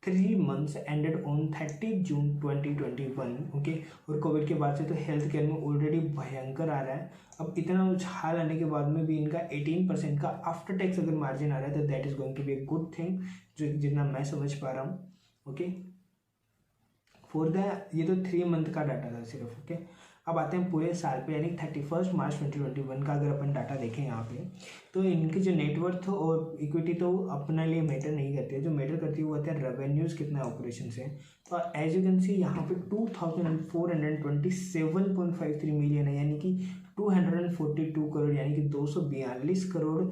3 months ended on 30 June 2021। Okay, और कोविड के बाद से तो हेल्थ केयर में ऑलरेडी भयंकर आ रहा है, अब इतना उछाल आने के बाद में भी इनका 18% का आफ्टर टैक्स अगर मार्जिन आ रहा है तो that is going to be a good thing, जो जितना मैं समझ पा रहा हूँ। ओके, फॉर द ये तो 3 मंथ का डाटा था सिर्फ। ओके, अब आते हैं पूरे साल पे, यानी 31 मार्च 2021 का अगर अपन डाटा देखें यहाँ पे, तो इनकी जो नेटवर्थ और इक्विटी तो अपने लिए मैटर नहीं करती है, जो मैटर करती है वो होता है रेवेन्यूज़ कितना ऑपरेशन से। तो एज यू कैन सी यहाँ पे 2427.53 मिलियन है, यानी कि 242 करोड़, यानी कि 242 करोड़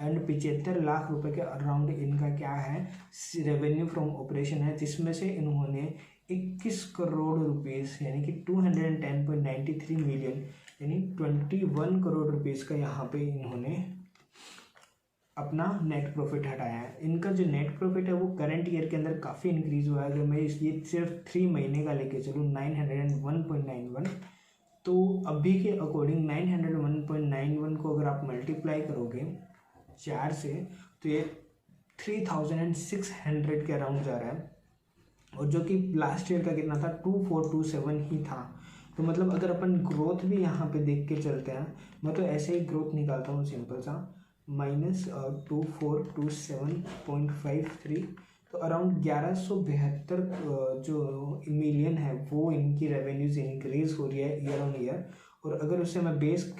एंड 75 लाख रुपए के अराउंड इनका क्या है रेवेन्यू फ्रॉम ऑपरेशन है, जिसमें से इन्होंने 21 करोड़ रुपीस यानी कि 210.93 मिलियन यानी 21 करोड़ रुपीस का यहाँ पे इन्होंने अपना नेट प्रॉफिट हटाया है। इनका जो नेट प्रॉफिट है वो करंट ईयर के अंदर काफ़ी इंक्रीज हुआ है। अगर मैं ये सिर्फ 3 महीने का लेके चलूँ 901.91, तो अभी के अकॉर्डिंग 901.91 को अगर आप मल्टीप्लाई करोगे 4 से तो ये 3600 के अराउंड जा रहा है, और जो कि लास्ट ईयर का कितना था 2427 ही था। तो मतलब अगर अपन ग्रोथ भी यहाँ पे देख के चलते हैं, मैं तो ऐसे ही ग्रोथ निकालता हूँ सिंपल सा, -2427.53, तो अराउंड 1172 जो मिलियन है वो इनकी रेवेन्यूज इंक्रीज हो रही है ईयर ऑन ईयर। और अगर उससे मैं बेस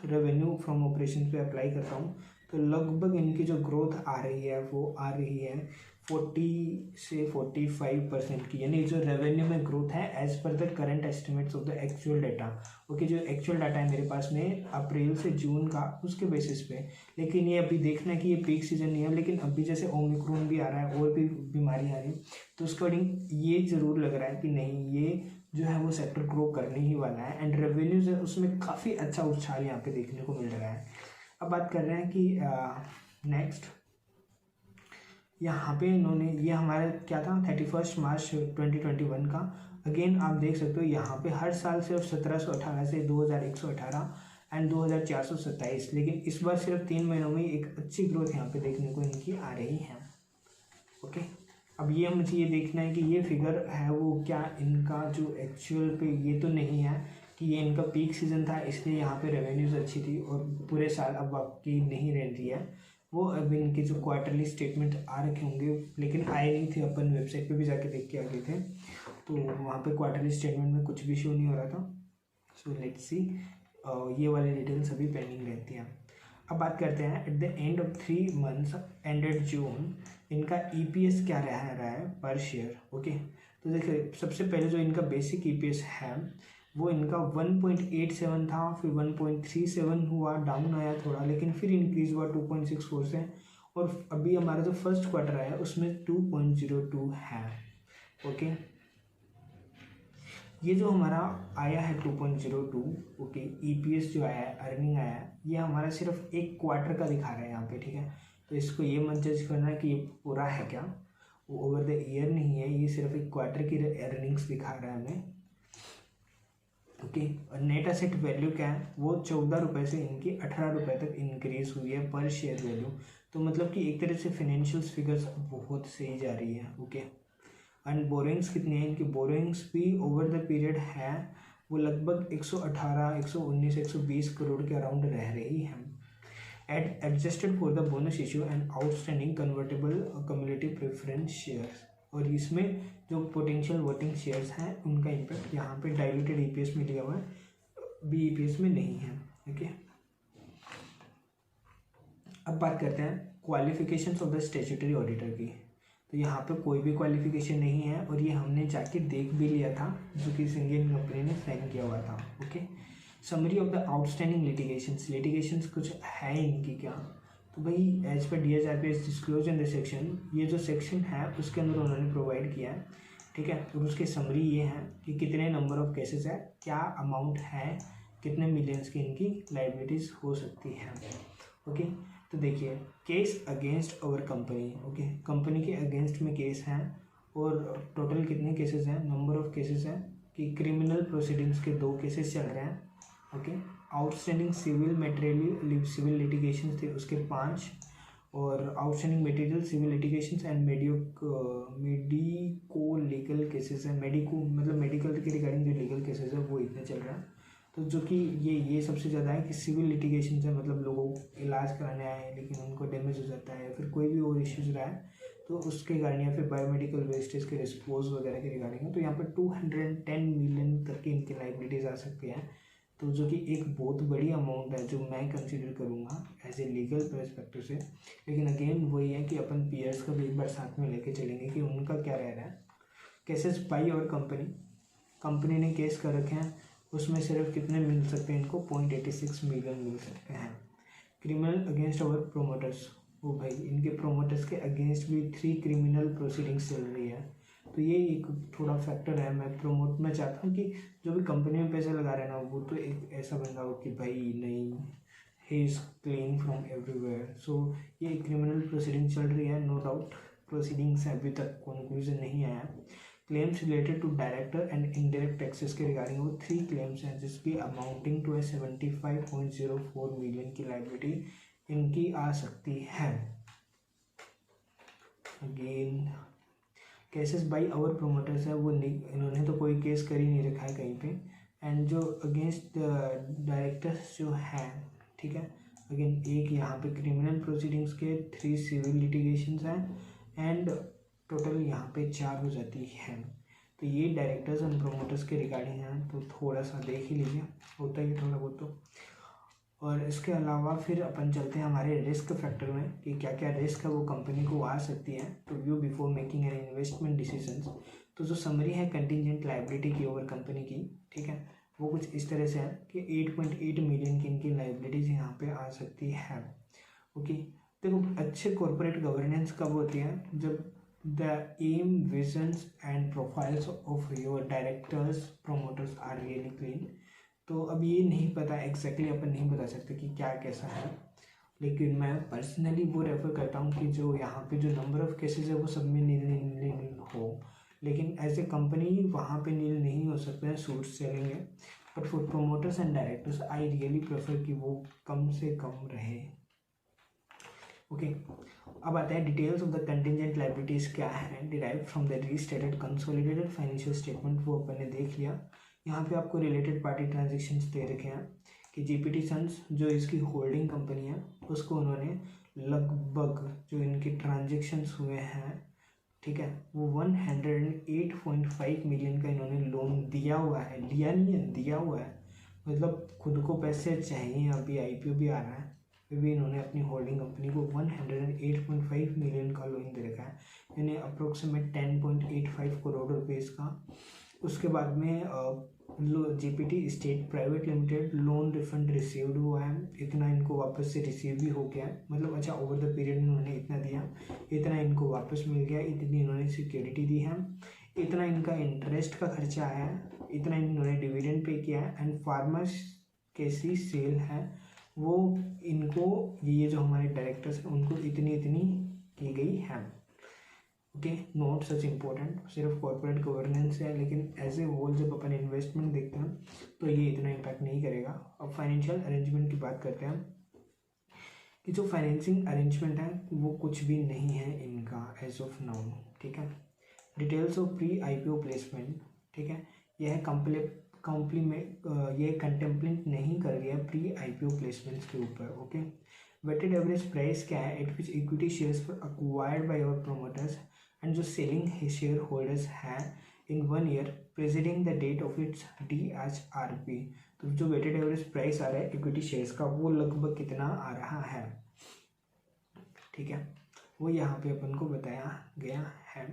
रेवेन्यू फ्रॉम ऑपरेशन पे अप्लाई करता हूँ तो लगभग इनकी जो ग्रोथ आ रही है वो आ रही है 40 से 45% की, यानी जो रेवेन्यू में ग्रोथ है as per the current estimates of the actual data. Okay, जो एक्चुअल डाटा है मेरे पास में अप्रैल से जून का, उसके बेसिस पे। लेकिन ये अभी देखना है कि ये पीक सीजन नहीं है, लेकिन अभी जैसे ओमिक्रॉन भी आ रहा है और भी बीमारी आ रही है, तो उसके अकॉर्डिंग ये ज़रूर लग रहा है कि नहीं ये जो है वो सेक्टर ग्रो करने ही वाला है, एंड रेवेन्यूज है उसमें काफ़ी अच्छा उछाल यहाँ पे देखने को मिल रहा है। अब बात कर रहे हैं कि नेक्स्ट यहाँ पे इन्होंने ये हमारा क्या था 31 मार्च 2021 का। अगेन आप देख सकते हो यहाँ पे हर साल सिर्फ 1718 से 2118 एंड 2427, लेकिन इस बार सिर्फ 3 महीनों में एक अच्छी ग्रोथ यहाँ पे देखने को इनकी आ रही है। ओके, अब ये मुझे ये देखना है कि ये फिगर है वो क्या इनका जो एक्चुअल पे ये तो नहीं है कि ये इनका पीक सीजन था इसलिए यहाँ पे रेवेन्यूज अच्छी थी और पूरे साल अब आपकी नहीं रह रही है। वो अब इनके जो क्वार्टरली स्टेटमेंट आ रखे होंगे, लेकिन आए नहीं थे, अपन वेबसाइट पे भी जाके देख के आ गए थे, तो वहाँ पे क्वार्टरली स्टेटमेंट में कुछ भी शो नहीं हो रहा था। सो लेट्स सी, ये वाली डिटेल्स अभी पेंडिंग रहती हैं। अब बात करते हैं at the end of 3 months ended June इनका EPS क्या रहा है पर शेयर। ओके, तो देखिए सबसे पहले जो इनका बेसिक EPS है वो इनका 1.87 था, फिर 1.37 हुआ, डाउन आया थोड़ा, लेकिन फिर इंक्रीज हुआ 2.64 से, और अभी हमारा जो फर्स्ट क्वार्टर आया उसमें 2.02 है। ओके, ये जो हमारा आया है 2.02, ओके, EPS जो आया है, अर्निंग आया है, ये हमारा सिर्फ एक क्वार्टर का दिखा रहा है यहाँ पे, ठीक है। तो इसको ये मत जज करना कि ये पूरा है क्या, वो ओवर द ईयर नहीं है, ये सिर्फ एक क्वार्टर की अर्निंग्स दिखा रहा है हमें। ओके, और नेट एसेट वैल्यू क्या है, वो 14 रुपये से इनकी 18 रुपये तक इंक्रीज हुई है पर शेयर वैल्यू। तो मतलब कि एक तरह से फाइनेंशियल फिगर्स बहुत सही जा रही है। ओके, एंड बोरिंग्स कितनी है इनकी, बोरिंग्स भी ओवर द पीरियड है वो लगभग 118, 119, 120 करोड़ के अराउंड रह रही है। Adjusted for the bonus issue and outstanding convertible community preference shares, और इसमें जो पोटेंशियल वोटिंग शेयर्स हैं उनका इम्पैक्ट यहाँ पे डाइल्यूटेड EPS में लिया हुआ है, BEPS में नहीं है। ओके, अब बात करते हैं qualifications of the statutory auditor की। तो यहाँ पे कोई भी क्वालिफिकेशन नहीं है, और ये हमने जाके देख भी लिया था जो कि इंडियन कंपनी ने साइन किया हुआ था। Okay, summary of the outstanding litigations कुछ है इनकी क्या, तो भाई as per DHRPS disclose in the section, ये जो सेक्शन है उसके अंदर उन्होंने प्रोवाइड किया है, ठीक है। और उसकी समरी ये है कि कितने नंबर ऑफ केसेस है, क्या अमाउंट है, कितने मिलियंस की इनकी लाइबिलिटीज़ हो सकती है। ओके, तो देखिए case against our company, okay, company के अगेंस्ट में केस हैं, और टोटल कितने केसेस हैं, नंबर ऑफ केसेस हैं कि क्रिमिनल प्रोसीडिंग्स के 2 केसेस चल रहे हैं। ओके, आउटस्टैंडिंग सिविल लिटिगेशन थे उसके 5, और outstanding material civil litigations and medico legal cases हैं, मतलब मेडिकल के रिगार्डिंग जो लीगल केसेस है वो इतने चल रहे हैं। तो जो कि ये सबसे ज़्यादा है कि सिविल लिटिगेशन से मतलब लोगों इलाज कराने आए हैं लेकिन उनको डैमेज हो जाता है, या फिर कोई भी और इश्यूज रहा है तो उसके रिगार्डिंग, या फिर बायोमेडिकल वेस्टेज के डिस्पोज वगैरह के रिगार्डिंग है, तो यहाँ पर 210 मिलियन तक की इनकी लाइबिलिटीज़ आ सकती हैं। तो जो कि एक बहुत बड़ी अमाउंट है जो मैं कंसिडर करूँगा एज ए लीगल पर्सपेक्टिव से। लेकिन अगेन वही है कि अपन पीयर्स को भी एक बार साथ में लेके चलेंगे कि उनका क्या रह रहा है। केसेस बाई और कंपनी ने केस कर रखे हैं, उसमें सिर्फ कितने मिल सकते हैं इनको, 0.86 मिलियन मिल सकते हैं। क्रिमिनल अगेंस्ट अवर प्रोमोटर्स, वो भाई इनके प्रोमोटर्स के अगेंस्ट भी 3 क्रिमिनल प्रोसीडिंग्स चल रही है। तो ये एक थोड़ा फैक्टर है। मैं चाहता हूँ कि जो भी कंपनी में पैसे लगा रहे हैं ना, वो तो एक ऐसा बंदा हो कि भाई नहीं, he is clean from everywhere. So ये क्रिमिनल प्रोसीडिंग चल रही है, नो डाउट। प्रोसीडिंग्स अभी तक कंक्लूजन नहीं आया। Claims related to director and indirect taxes के रिगार्डिंग वो 3 क्लेम्स हैं जिसकी अमाउंटिंग टू 75.04 मिलियन की लाइबिलिटी इनकी आ सकती है। Again cases by our promoters है, वो इन्होंने तो कोई केस कर ही नहीं रखा है कहीं पे। एंड जो अगेंस्ट डायरेक्टर्स जो हैं, ठीक है, अगेन एक यहाँ पे क्रिमिनल प्रोसीडिंग्स के 3 सिविल लिटिगेशंस हैं, एंड टोटल यहाँ पे 4 हो जाती है। तो ये डायरेक्टर्स एंड प्रोमोटर्स के रिगार्डिंग है, तो थोड़ा सा देख ही लीजिए, होता ही थोड़ा बहुत तो। और इसके अलावा फिर अपन चलते हैं हमारे रिस्क फैक्टर में कि क्या क्या रिस्क है वो कंपनी को आ सकती है to view before making an investment decisions. तो जो समरी है कंटिजेंट लाइबिलिटी की ओवर कंपनी की, ठीक है, वो कुछ इस तरह से है कि 8.8 मिलियन की इनकी लाइबिलिटीज़ यहाँ पे आ सकती है। ओके, देखो अच्छे कॉर्पोरेट गवर्नेंस कब होती है, जब the aim, visions and profiles of your directors, promoters are really clean। तो अब ये नहीं पता एग्जैक्टली अपन नहीं बता सकते कि क्या कैसा है। लेकिन मैं पर्सनली वो रेफ़र करता हूँ कि जो यहाँ पे जो नंबर ऑफ़ केसेस है वो सब में नील हो, लेकिन एज ए कंपनी वहाँ पे नील नहीं हो सकता है, सूट सेलिंग है। But for promoters and directors I really prefer कि वो कम से कम रहे। ओके, अब आता है details of the contingent liabilities क्या है derive from the restated consolidated financial statement, वो अपन ने देख लिया। यहाँ पे आपको रिलेटेड पार्टी ट्रांजेक्शन्स दे रखे हैं कि जीपीटी सन्स जो इसकी होल्डिंग कंपनी है उसको उन्होंने लगभग जो इनके ट्रांजेक्शन्स हुए हैं, ठीक है, वो 108.5 मिलियन का इन्होंने लोन दिया हुआ है, लिया नहीं है, दिया हुआ है। मतलब खुद को पैसे चाहिए, अभी आईपीओ भी आ रहा है, फिर भी इन्होंने अपनी होल्डिंग कंपनी को 108.5 मिलियन का लोन दे रखा है, इन्हें अप्रोक्सीमेट 10.85 करोड़ रुपीज़ का। उसके बाद में GPT state private limited loan refund received हुआ है, इतना इनको वापस से रिसीव भी हो गया है। मतलब अच्छा, ओवर द पीरियड इन्होंने इतना दिया, इतना इनको वापस मिल गया, इतनी इन्होंने सिक्योरिटी दी है, इतना इनका इंटरेस्ट का खर्चा आया है, इतना इन्होंने डिविडेंड पे किया है, एंड फार्मर्स कैसी सेल है वो इनको, ये जो हमारे डायरेक्टर्स हैं उनको इतनी इतनी की गई है। ओके, नॉट सच इम्पोर्टेंट, सिर्फ कॉर्पोरेट गवर्नेंस है, लेकिन एज ए होल जब अपन इन्वेस्टमेंट देखते हैं तो ये इतना इम्पैक्ट नहीं करेगा। अब फाइनेंशियल अरेंजमेंट की बात करते हैं कि जो फाइनेंसिंग अरेंजमेंट है वो कुछ भी नहीं है इनका एज ऑफ नाउ, ठीक है। Details of pre IPO placement, ठीक है, यह ये कंटेम्पलेट नहीं कर गया प्री आईपीओ प्लेसमेंट्स के ऊपर। ओके, वेटेड एवरेज प्राइस क्या है at which equity shares were acquired by our promoters and जो सेलिंग शेयर होल्डर्स हैं in 1 year preceding the date of its DHRP। तो जो वेटेड एवरेज प्राइस आ रहा है इक्विटी शेयर्स का वो लगभग कितना आ रहा है, ठीक है, वो यहाँ पे अपन को बताया गया है।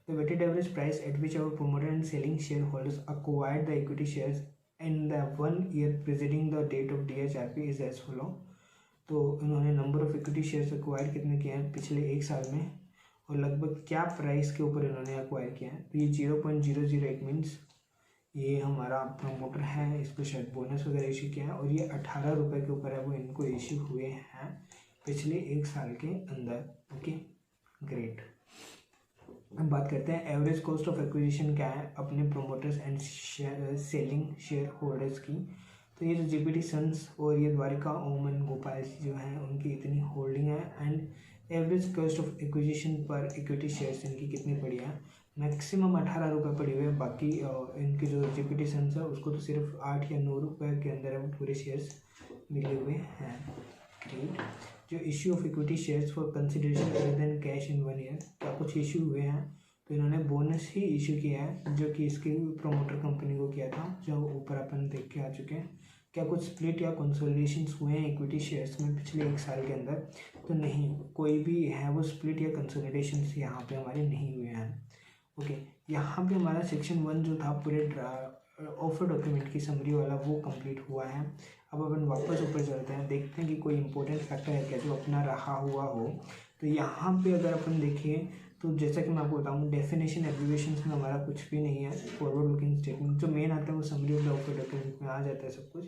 The weighted average price at which our promoter and selling shareholders acquired the equity shares in the 1 year preceding the date of DHRP is as follow। तो इन्होंने number of equity shares acquire कितने किए हैं पिछले 1 साल में, और लगभग क्या प्राइस के ऊपर इन्होंने एक्वायर किया है। तो ये 0.008 मीन्स ये हमारा प्रमोटर है, इस पर शायद बोनस वगैरह इशू किया है, और ये 18 रुपये के ऊपर है वो इनको इशू हुए हैं पिछले 1 साल के अंदर। Okay, great. अब बात करते हैं एवरेज कॉस्ट ऑफ एक्विजिशन क्या है अपने promoters and selling share holders की। तो ये जो जीपीटी सन्स और ये द्वारिका ओम एंड गोपाल जी जो हैं उनकी इतनी होल्डिंग है, and average cost of acquisition पर इक्विटी शेयर्स इनकी कितनी पड़ी है, मैक्सिमम 18 रुपये पड़ी हुई है। बाकी इनकी जो जीपीटी सन्स है उसको तो सिर्फ 8 या 9 रुपये के अंदर पूरे शेयर्स मिले हुए हैं। ग्रेट। जो issue of equity shares for consideration other than cash in 1 year, क्या कुछ इशू हुए हैं, तो इन्होंने बोनस ही इशू किया है जो कि इसकी प्रमोटर कंपनी को किया था, जो ऊपर अपन देख के आ चुके हैं। क्या कुछ स्प्लिट या कंसोलिडेशंस हुए हैं इक्विटी शेयर्स में पिछले 1 साल के अंदर, तो नहीं, कोई भी है वो स्प्लिट या कंसोलिडेशंस यहाँ पे हमारे नहीं हुए हैं। ओके, यहाँ पे हमारा सेक्शन 1 जो था पूरे ऑफर डॉक्यूमेंट की समरी वाला वो कंप्लीट हुआ है। अब अपन वापस ऊपर चलते हैं, देखते हैं कि कोई इंपॉर्टेंट फैक्टर है क्या जो अपना रहा हुआ हो। तो यहाँ पे अगर अपन देखें तो जैसा कि मैं आपको बताऊँ, डेफिनेशन एब्रीविएशंस में हमारा कुछ भी नहीं है। फॉरवर्ड लुकिंग स्टेटमेंट जो मेन आता है वो summary of the offer document में आ जाता है सब कुछ।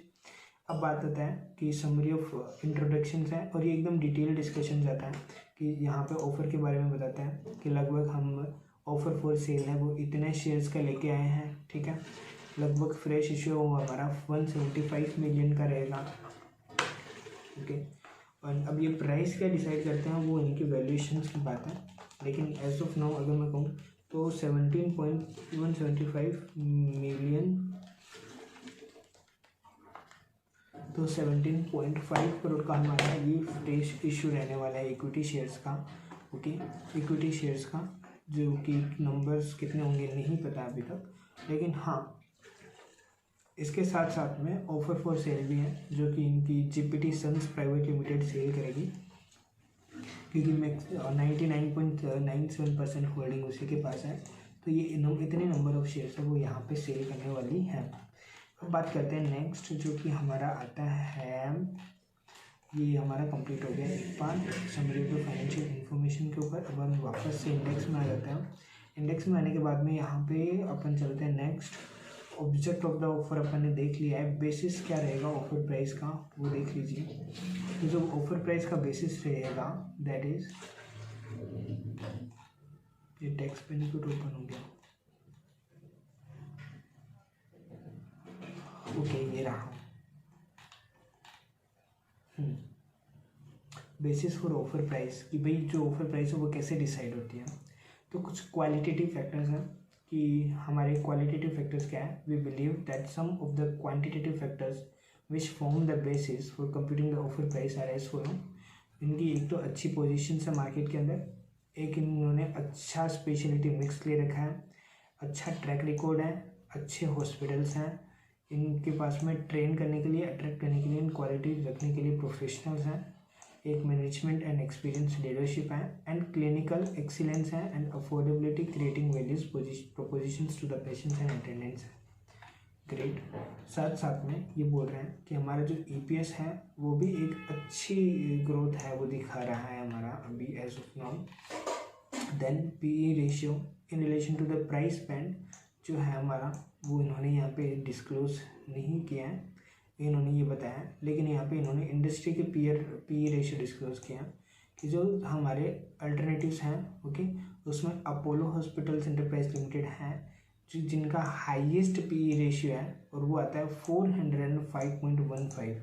अब बात आता है कि समरी ऑफ इंट्रोडक्शंस है, और ये एकदम डिटेल डिस्कशन जाता है कि यहाँ पे ऑफ़र के बारे में बताते हैं कि लगभग हम ऑफ़र फॉर सेल है वो इतने शेयर्स का लेके आए हैं, ठीक है। लगभग फ्रेश इशू वो हमारा 175 मिलियन का रहेगा। ओके, और अब ये प्राइस क्या डिसाइड करते हैं वो इनकी वैल्यूएशंस की बात है, लेकिन एज ऑफ नाउ अगर मैं कहूँ तो 17.175 मिलियन, तो 17.5 करोड़ का हमारा ये फ्रेश इशू रहने वाला है इक्विटी शेयर्स का। ओके, इक्विटी शेयर्स का जो कि नंबर्स कितने होंगे नहीं पता अभी तक, लेकिन हाँ इसके साथ साथ में ऑफर फॉर सेल भी है जो कि इनकी GPT sons private limited sell करेगी, क्योंकि 99.97% होल्डिंग उसी के पास है। तो ये इतने नंबर ऑफ शेयर्स है वो यहाँ पे सेल करने वाली है। अब बात करते हैं नेक्स्ट जो कि हमारा आता है, ये हमारा कंप्लीट हो गया एक part summary of financial information के ऊपर। अब हम वापस से इंडेक्स में आ जाते हैं। इंडेक्स में आने के बाद में यहाँ पे अपन चलते हैं next object of the offer अपन ने देख लिया है, बेसिस क्या रहेगा ऑफर प्राइस का वो देख लीजिए। तो जो ऑफर प्राइस का बेसिस रहेगा दैट इज, ये टैक्स बेनिफिट ओपन हो गया, ओके ये रहा। बेसिस फॉर ऑफर प्राइस कि भाई जो ऑफर प्राइस है वो कैसे डिसाइड होती है। तो कुछ क्वालिटेटिव फैक्टर्स हैं कि हमारे क्वालिटेटिव फैक्टर्स क्या है। We believe that some of the quantitative factors which form the basis for computing the offer price are as follow. इनकी एक तो अच्छी पोजीशन है मार्केट के अंदर, एक इन्होंने अच्छा स्पेशलिटी मिक्स ले रखा है, अच्छा ट्रैक रिकॉर्ड है, अच्छे हॉस्पिटल्स हैं, इनके पास में ट्रेन करने के लिए, अट्रैक्ट करने के लिए, इन क्वालिटी रखने के लिए प्रोफेशनल्स हैं, एक मैनेजमेंट एंड एक्सपीरियंस लीडरशिप है, एंड क्लिनिकल एक्सीलेंस है, and affordability creating values propositions to the patients and attendance है। ग्रेट। साथ साथ में ये बोल रहे हैं कि हमारा जो EPS है वो भी एक अच्छी ग्रोथ है वो दिखा रहा है हमारा अभी as of now. Then PE ratio in relation to the price band जो है हमारा वो इन्होंने यहाँ पे डिस्क्लोज नहीं किया है, इन्होंने ये बताया, लेकिन यहाँ पे इन्होंने इंडस्ट्री के PE रेशियो डिस्क्लोज किया कि जो हमारे अल्टरनेटिव्स हैं ओके, उसमें अपोलो हॉस्पिटल्स एंटरप्राइज लिमिटेड है जिनका हाईएस्ट PE रेशियो है और वो आता है 405.15।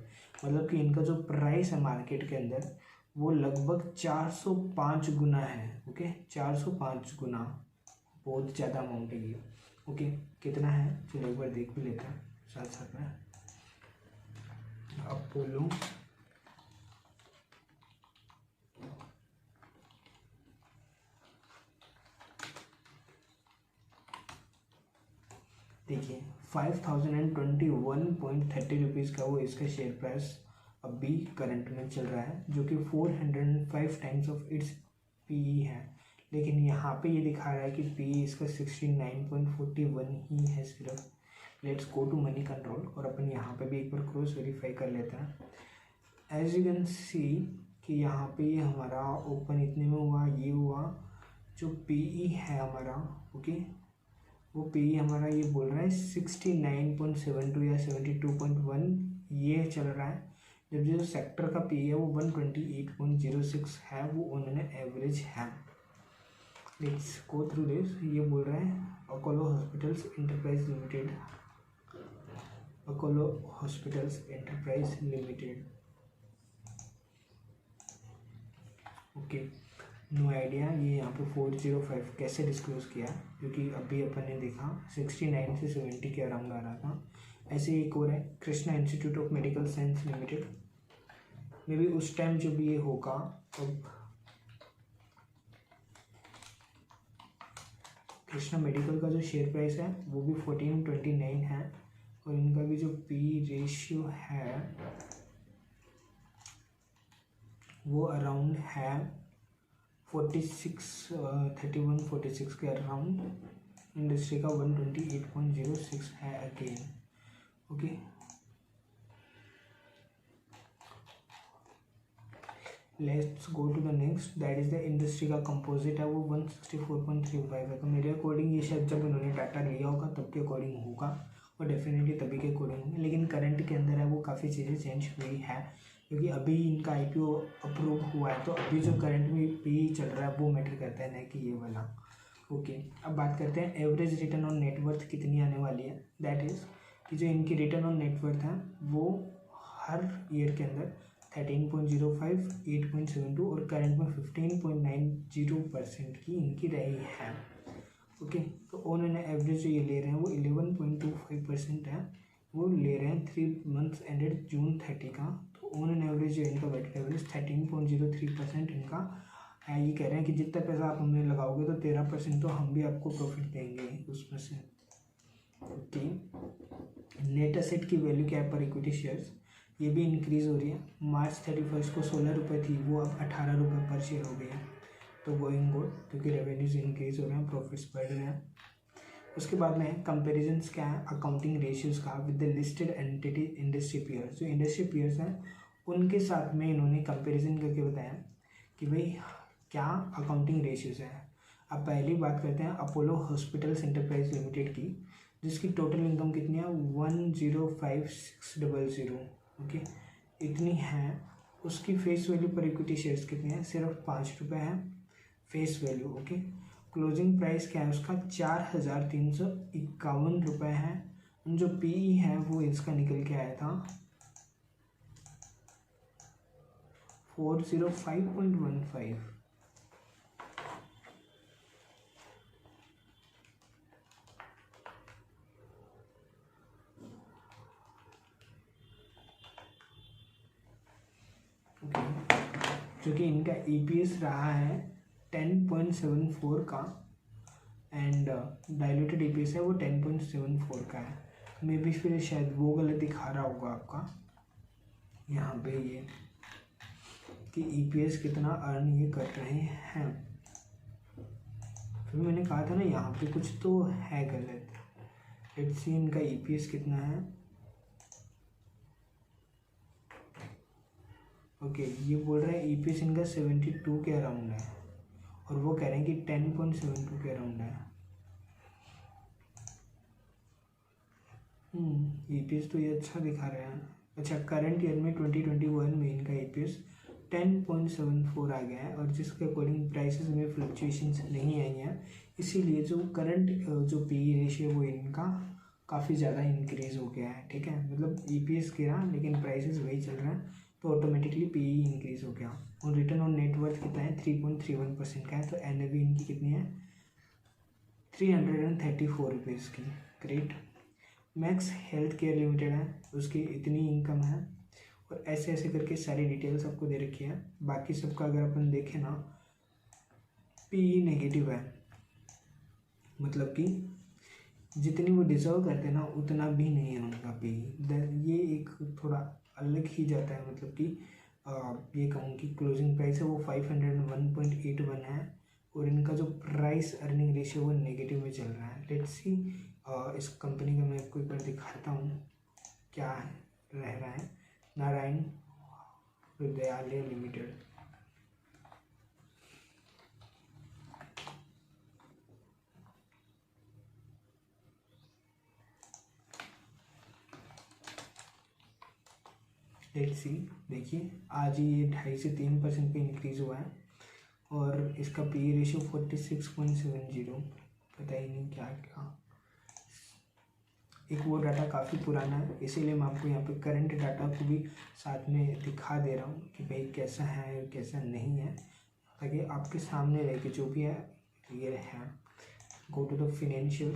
मतलब कि इनका जो प्राइस है मार्केट के अंदर वो लगभग 405 गुना है ओके, 405 गुना, बहुत ज़्यादा अमाउंट है ये ओके। कितना है चलो एक बार देख भी लेते हैं साथ साथ में। अपोलो देखिए 5021.30 रुपीज़ का वो इसका शेयर प्राइस अभी करंट में चल रहा है, जो कि 405 टाइम्स ऑफ इट्स PE है। लेकिन यहाँ पे ये दिखा रहा है कि PE इसका 69.41 ही है सिर्फ। Let's go to Moneycontrol और अपन यहाँ पे भी एक बार क्रॉस वेरीफाई कर लेते हैं। एज यू कैन सी कि यहाँ पे ये हमारा ओपन इतने में हुआ, ये हुआ, जो PE है हमारा ओके, वो PE हमारा ये बोल रहा है 69.72 या 72.1 ये चल रहा है, जब जो सेक्टर का PE है वो 128.06 है, वो उन्होंने एवरेज है। Let's go through this. ये बोल रहा है Apollo hospitals enterprise limited, Apollo hospitals enterprise limited okay, no idea ये यहाँ पे 405 कैसे डिस्क्लोज किया, क्योंकि अभी अपन ने देखा 69 से 70 के अराउंड आ रहा था। ऐसे एक और है Krishna institute of medical science limited, may be उस टाइम जो भी ये होगा अब कृष्णा मेडिकल का जो शेयर प्राइस है वो भी 1429 है, और इनका भी जो PE रेशियो है वो अराउंड है 31-46 के अराउंड। इंडस्ट्री का 128.06 है again okay. Let's go to the next, that is the industry का कंपोजिट है वो 164.35 है। तो मेरे अकॉर्डिंग ये शायद जब इन्होंने डाटा लिया होगा तब के अकॉर्डिंग होगा, और डेफिनेटली तभी के अकॉर्डिंग होंगे, लेकिन करंट के अंदर है वो काफ़ी चीज़ें चेंज हुई है, क्योंकि अभी इनका IPO अप्रूव हुआ है, तो अभी जो करंट में PE चल रहा है वो मैटर करता है, ना कि ये वाला ओके। अब बात करते हैं एवरेज रिटर्न ऑन नेटवर्थ कितनी आने वाली है। दैट इज़ कि जो इनकी रिटर्न ऑन नेटवर्थ है वो हर ईयर के अंदर 13.05, 8.72 और करंट में 15.90% की इनकी रही है ओके। तो ऑन एन एवरेज जो ये ले रहे हैं वो 11.25% है, वो ले रहे हैं 3 मंथ्स एंडेड जून 30 का। तो ऑन एन एवरेज जो इनका वेटेड एवरेज 13.03% इनका है। ये कह रहे हैं कि जितना पैसा आप हमें लगाओगे तो 13% तो हम भी आपको प्रॉफिट देंगे उसमें से ओके। नेट एसेट की वैल्यू क्या है पर इक्विटी शेयर्स, ये भी इंक्रीज़ हो रही है। मार्च 31 को 16 रुपये थी, वो अब 18 रुपये पर शेयर हो गई है। तो गोइंग गुड, क्योंकि रेवेन्यूज इंक्रीज हो रहे हैं, प्रॉफिट्स बढ़ रहे हैं। उसके बाद में कंपेरिजन्स क्या है अकाउंटिंग रेशियोज़ का with the listed entity industry peers. जो इंडस्ट्री पीयर्स हैं उनके साथ में इन्होंने कंपेरिजन करके बताया कि भाई क्या अकाउंटिंग रेशियोज़ हैं। अब पहली बात करते हैं अपोलो हॉस्पिटल्स एंटरप्राइज लिमिटेड की। जिसकी टोटल इनकम कितनी है 105,600, ओके, इतनी है। उसकी फेस वैल्यू पर इक्विटी शेयर्स कितने हैं, सिर्फ 5 रुपये है face value, okay. Closing price क्या है उसका 4,351 रुपये है। जो पीई है वो इसका निकल के आया था 405.15। जो कि इनका ईपीएस रहा है 10.74 का, एंड डाइल्यूटेड ईपीएस है वो 10.74 का है। मे बी फिर शायद वो गलत दिखा रहा होगा आपका यहाँ पे ये कि ईपीएस कितना अर्न ये कर रहे हैं। फिर मैंने कहा था ना यहाँ पे कुछ तो है गलत। लेट्स सी इनका ईपीएस कितना है। ओके, ये बोल रहे हैं ईपीएस इनका 72 के अराउंड है और वो कह रहे हैं कि 10.72 के अराउंड है। ईपीएस तो ये अच्छा दिखा रहे हैं। अच्छा, करंट ईयर में 2021 में इनका ईपीएस 10.74 आ गया है और जिसके अकॉर्डिंग प्राइसेस में फ्लक्चुएशंस नहीं आई हैं, इसीलिए जो करंट जो पीई रेशियो वो इनका काफ़ी ज़्यादा इंक्रीज़ हो गया है। ठीक है, मतलब ईपीएस गिरा लेकिन प्राइसेस वही चल रहा है तो ऑटोमेटिकली पीई इंक्रीज़ हो गया। और रिटर्न ऑन नेटवर्थ कितना है 3.31% का है। तो एनएवी इनकी कितनी है 334 रुपीज़ की। Great. Max health care limited है, उसकी इतनी इनकम है और ऐसे ऐसे करके सारी डिटेल्स आपको दे रखी है। बाकी सबका अगर अपन देखें ना पीई नेगेटिव है, मतलब कि जितनी वो डिजर्व करते हैं ना उतना भी नहीं है उनका पीई। ये एक थोड़ा अलग ही जाता है, मतलब कि ये कहूँ कि क्लोजिंग प्राइस है वो 501.81 है और इनका जो प्राइस अर्निंग रेशियो वो नेगेटिव में चल रहा है। लेट्स सी इस कंपनी का मैं आपको एक बार दिखाता हूँ क्या रह रहा है। Narayan Hrudayalaya limited, let's see, देखिए आज ही ये 2.5 से 3% पे इंक्रीज़ हुआ है और इसका पी रेशियो 46.70। पता ही नहीं क्या क्या, एक वो डाटा काफ़ी पुराना है इसीलिए मैं आपको यहाँ पे करंट डाटा को भी साथ में दिखा दे रहा हूँ कि भाई कैसा है कैसा नहीं है, ताकि आपके सामने रहे कि जो भी है ये है। गो टू द फिनेंशियल,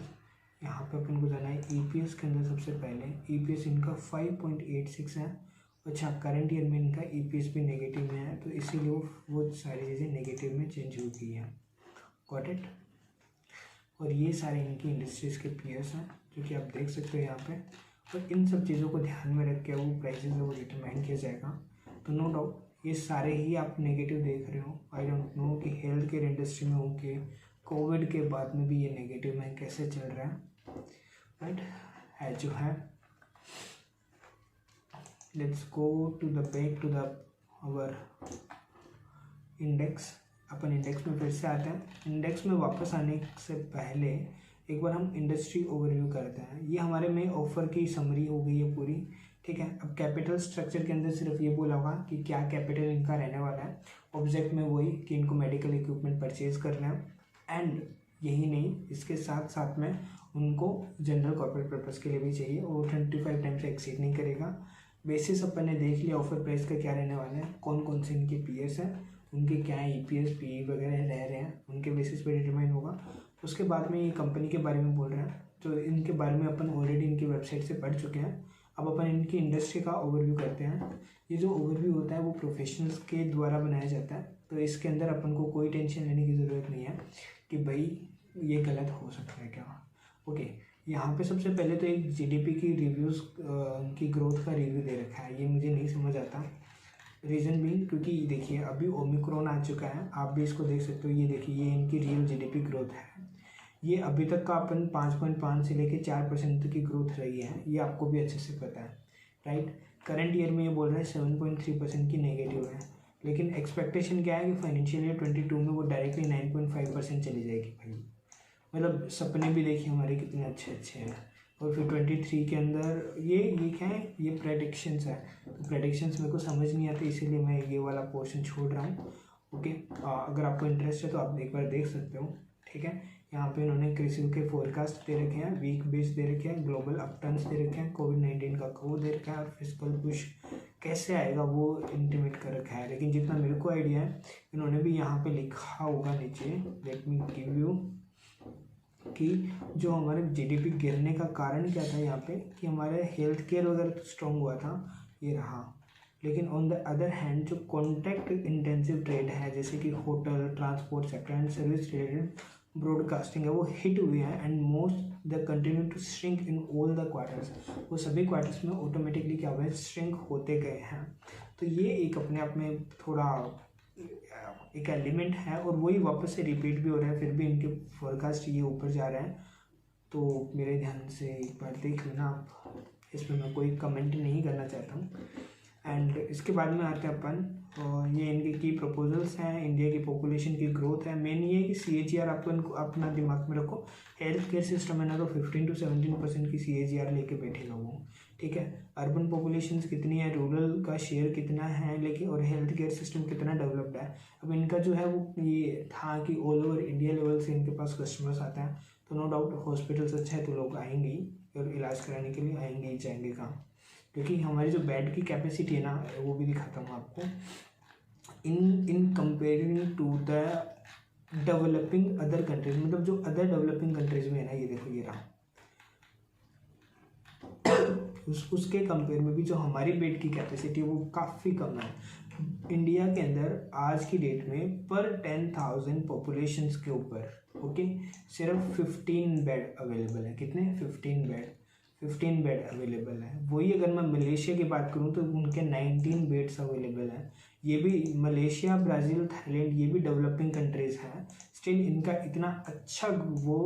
यहाँ पे अपन को जाना है ईपीएस के अंदर। सबसे पहले ईपीएस इनका 5.86 है। अच्छा, करंट ईयर में इनका ईपीएस भी नेगेटिव में है तो इसीलिए वो सारी चीज़ें नेगेटिव में चेंज हो गई हैं। Got it. और ये सारे इनकी इंडस्ट्रीज़ के पीयर्स हैं जो कि आप देख सकते हो यहाँ पे। और इन सब चीज़ों को ध्यान में रख के वो प्राइसेस वो डिटरमाइन किया जाएगा। तो नो डाउट ये सारे ही आप नेगेटिव देख रहे हो। आई डोंट नो कि हेल्थ केयर इंडस्ट्री में हो के कोविड के बाद में भी ये नेगेटिव में कैसे चल रहा है, राइट है जो है। Let's go to the back to the our index. अपन इंडेक्स में फिर से आते हैं। इंडेक्स में वापस आने से पहले एक बार हम इंडस्ट्री ओवरव्यू करते हैं। ये हमारे में ऑफर की समरी हो गई है पूरी, ठीक है। अब कैपिटल स्ट्रक्चर के अंदर सिर्फ ये बोला होगा कि क्या कैपिटल इनका रहने वाला है। ऑब्जेक्ट में वही कि इनको मेडिकल इक्विपमेंट परचेज करना है, एंड यही नहीं इसके साथ साथ में उनको जनरल कॉर्पोरेट पर्पज़ के लिए भी चाहिए और 25 टाइम से एक्सीड नहीं करेगा। बेसिस अपन ने देख लिया ऑफर प्राइस का क्या रहने वाला है, कौन कौन से इनके पीएस हैं, उनके क्या ईपीएस पीई वगैरह रह रहे हैं, उनके बेसिस पे डिटरमाइन होगा। उसके बाद में ये कंपनी के बारे में बोल रहे हैं तो इनके बारे में अपन ऑलरेडी इनकी वेबसाइट से पढ़ चुके हैं। अब अपन इनकी इंडस्ट्री का ओवरव्यू करते हैं। ये जो ओवरव्यू होता है वो प्रोफेशनल्स के द्वारा बनाया जाता है, तो इसके अंदर अपन को कोई टेंशन लेने की ज़रूरत नहीं है कि भाई ये गलत हो सकता है क्या। ओके, यहाँ पे सबसे पहले तो एक जीडीपी की रिव्यूज़ की ग्रोथ का रिव्यू दे रखा है। ये मुझे नहीं समझ आता, रीज़न भी क्योंकि देखिए अभी ओमिक्रॉन आ चुका है, आप भी इसको देख सकते हो। ये देखिए ये इनकी रियल जीडीपी ग्रोथ है। ये अभी तक का अपन 5.5 से लेके 4% तक की ग्रोथ रही है, ये आपको भी अच्छे से पता है, राइट। करंट ईयर में ये बोल रहे हैं 7.3% की नेगेटिव है, लेकिन एक्सपेक्टेशन क्या है कि फाइनेंशियल ईयर 22 में वो डायरेक्टली 9.5% चली जाएगी। भाई मतलब सपने भी देखिए हमारे कितने अच्छे अच्छे हैं, और फिर 23 के अंदर ये क्या है, ये प्रेडिक्शंस है। तो प्रेडिक्शंस मेरे को समझ नहीं आती, इसीलिए मैं ये वाला पोर्शन छोड़ रहा हूँ। ओके, अगर आपको इंटरेस्ट है तो आप एक बार देख सकते हो। ठीक है, यहाँ पे इन्होंने कृषि के फोरकास्ट दे रखे हैं, वीक बेस दे रखे हैं, ग्लोबल अपटर्न्स दे रखे हैं, कोविड-19 का वो दे रखा है, और फिजिकल पुश कैसे आएगा वो इंटीमेट कर रखा है। लेकिन जितना मेरे को आइडिया है, इन्होंने भी यहाँ पे लिखा होगा नीचे, लेट मी गिव यू, कि जो हमारे जीडीपी गिरने का कारण क्या था यहाँ पे, कि हमारे हेल्थ केयर वगैरह तो स्ट्रॉन्ग हुआ था, ये रहा। लेकिन ऑन द अदर हैंड जो कॉन्टैक्ट इंटेंसिव ट्रेड है, जैसे कि hotel, transport sector and service related broadcasting है, वो हिट हुए हैं, and most the continue to shrink in all the quarters. वो सभी क्वार्टर्स में ऑटोमेटिकली क्या हुआ है, श्रिंक होते गए हैं। तो ये एक अपने आप में थोड़ा एक एलिमेंट है, और वही वापस से रिपीट भी हो रहा है, फिर भी इनके फोरकास्ट ये ऊपर जा रहे हैं। तो मेरे ध्यान से एक बार देख लेना आप, इसमें मैं कोई कमेंट नहीं करना चाहता हूँ। एंड इसके बाद में आते हैं अपन, ये इनके की प्रपोजल्स हैं। इंडिया की पॉपुलेशन की ग्रोथ है, मेन ये है कि CAGR आपको इनको अपना दिमाग में रखो। हेल्थ केयर सिस्टम है ना, तो 15 to 17% की CAGR लेके बैठेगा वो। ठीक है, अर्बन पॉपुलेशन कितनी है, रूरल का शेयर कितना है, लेकिन और हेल्थ केयर सिस्टम कितना डेवलप्ड है। अब इनका जो है वो ये था कि ऑल ओवर इंडिया लेवल से इनके पास कस्टमर्स आते हैं, तो नो डाउट हॉस्पिटल्स अच्छा है तो लोग आएंगे ही, और इलाज कराने के लिए आएंगे ही, जाएंगे कहाँ, क्योंकि हमारी जो बेड की कैपेसिटी है ना, वो भी दिखाता हूँ आपको। In comparing to the developing other countries, मतलब जो अदर डेवलपिंग कंट्रीज में है ना, ये देखो ये रहा, उसके कंपेयर में भी जो हमारी बेड की कैपेसिटी है वो काफ़ी कम है। इंडिया के अंदर आज की डेट में पर 10,000 पॉपुलेशंस के ऊपर, ओके, सिर्फ 15 बेड अवेलेबल है। कितने? 15 बेड अवेलेबल है। वही अगर मैं मलेशिया की बात करूं तो उनके 19 बेड्स अवेलेबल हैं। ये भी मलेशिया, ब्राज़ील, थाईलैंड, ये भी डेवलपिंग कंट्रीज़ हैं, स्टिल इनका इतना अच्छा वो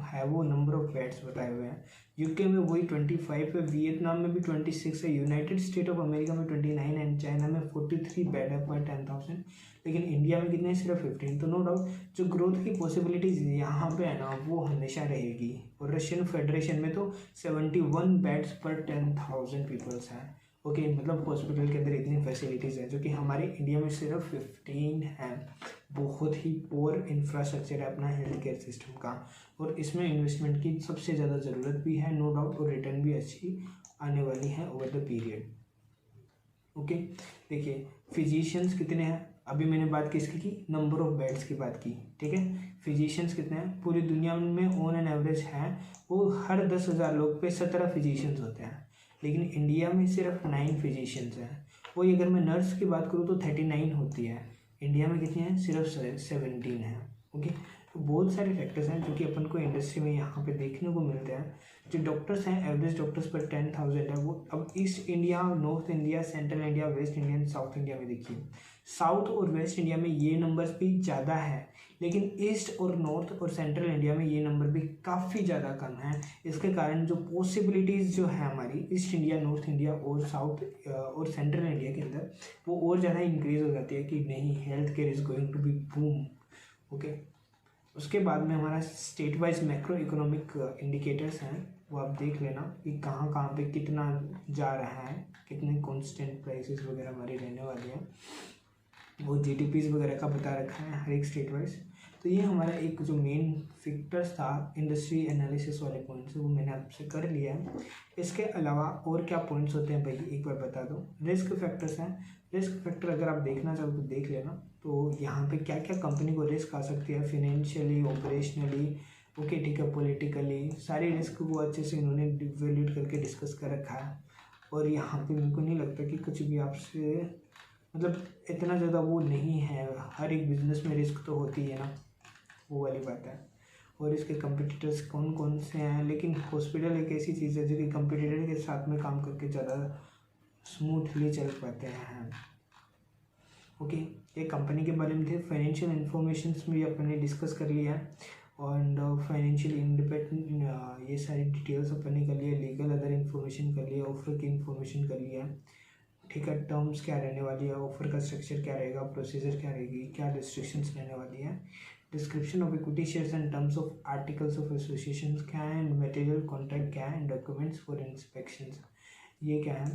है, वो नंबर ऑफ बेड्स बताए हुए हैं। यूके में वही 25 है, वियतनाम में भी 26 है, यूनाइटेड स्टेट ऑफ अमेरिका में 29 एंड चाइना में 43 बेड है पर 10,000। लेकिन इंडिया में कितने? सिर्फ 15। तो नो डाउट जो ग्रोथ की पॉसिबिलिटीज़ यहाँ पे है ना, वो हमेशा रहेगी। और रशियन फेडरेशन में तो 71 बेड्स पर 10,000 पीपल्स हैं। ओके, मतलब हॉस्पिटल के अंदर इतनी फैसिलिटीज़ हैं, जो कि हमारे इंडिया में सिर्फ 15 हैं। बहुत ही पुअर इंफ्रास्ट्रक्चर है अपना हेल्थ केयर सिस्टम का, और इसमें इन्वेस्टमेंट की सबसे ज़्यादा ज़रूरत भी है, नो डाउट, और रिटर्न भी अच्छी आने वाली है ओवर द पीरियड। ओके, देखिए फिजिशियंस कितने हैं, अभी मैंने बात किसकी की? नंबर ऑफ बेड्स की बात की। ठीक है, फिजिशियंस कितने हैं पूरी दुनिया में? ऑन एन एवरेज है वो हर 10,000 लोग पे 17 फिजिशियंस होते हैं, लेकिन इंडिया में सिर्फ 9 फिजिशियंस हैं। वही अगर मैं नर्स की बात करूँ तो 39 होती है, इंडिया में कितनी है? सिर्फ 17 है। ओके, तो बहुत सारे फैक्टर्स हैं जो कि अपन को इंडस्ट्री में यहाँ पे देखने को मिलते हैं। जो डॉक्टर्स हैं, एवरेज डॉक्टर्स पर 10,000 है। वो अब east India, north India, central India, waste India and south India में देखिए, साउथ और वेस्ट इंडिया में ये नंबर्स भी ज़्यादा है, लेकिन ईस्ट और नॉर्थ और सेंट्रल इंडिया में ये नंबर भी काफ़ी ज़्यादा कम है। इसके कारण जो पॉसिबिलिटीज़ जो है हमारी ईस्ट इंडिया, नॉर्थ इंडिया और साउथ और सेंट्रल इंडिया के अंदर, वो और ज़्यादा इंक्रीज़ हो जाती है कि नहीं, health care is going to be boom. Okay, उसके बाद में हमारा state wise macro economic indicators हैं, वो आप देख लेना कि कहाँ कहाँ पे कितना जा रहा है, कितने कांस्टेंट प्राइसेस वगैरह हमारी रहने वाली हैं। वो जीडीपीज वगैरह का बता रखा है हर एक स्टेट वाइज। तो ये हमारा एक जो मेन फैक्टर्स था इंडस्ट्री एनालिसिस वाले पॉइंट्स, वो मैंने आपसे कर लिया है। इसके अलावा और क्या पॉइंट्स होते हैं भाई, एक बार बता दो। रिस्क फैक्टर्स हैं, रिस्क फैक्टर अगर आप देखना चाहो तो देख लेना। तो यहाँ पे क्या क्या कंपनी को रिस्क आ सकती है, फिनेंशियली, ऑपरेशनली, ओके, ठीक है, पॉलिटिकली, सारी रिस्क को अच्छे से इन्होंने इवैल्यूएट करके डिस्कस कर रखा है। और यहाँ पे मेरे को नहीं लगता कि कुछ भी आपसे मतलब इतना ज़्यादा वो नहीं है, हर एक बिजनेस में रिस्क तो होती है ना, वो वाली बात है। और इसके कंपटीटर्स कौन कौन से हैं, लेकिन हॉस्पिटल एक ऐसी चीज़ है जो कि कंपटीटर के साथ में काम करके ज़्यादा स्मूथली चल पाते हैं। ओके, ये कंपनी के बारे में थे। फाइनेंशियल इन्फॉर्मेशन में भी अपन ने डिस्कस कर लिया है, और फाइनेंशियल इंडिपेंडेंट, ये सारी डिटेल्स अपन ने कर लिया। लीगल अदर इन्फॉर्मेशन कर लिया, ऑफर की इन्फॉर्मेशन कर लिया। ठीक है, टर्म्स क्या रहने वाली है, ऑफर का स्ट्रक्चर क्या रहेगा, प्रोसीजर क्या रहेगी, क्या रिस्ट्रिक्शंस रहने वाली है। Description of equity shares and terms of articles of association क्या है, एंड मटेरियल कॉन्ट्रैक्ट क्या है, एंड डॉक्यूमेंट्स फॉर इंस्पेक्शंस ये क्या है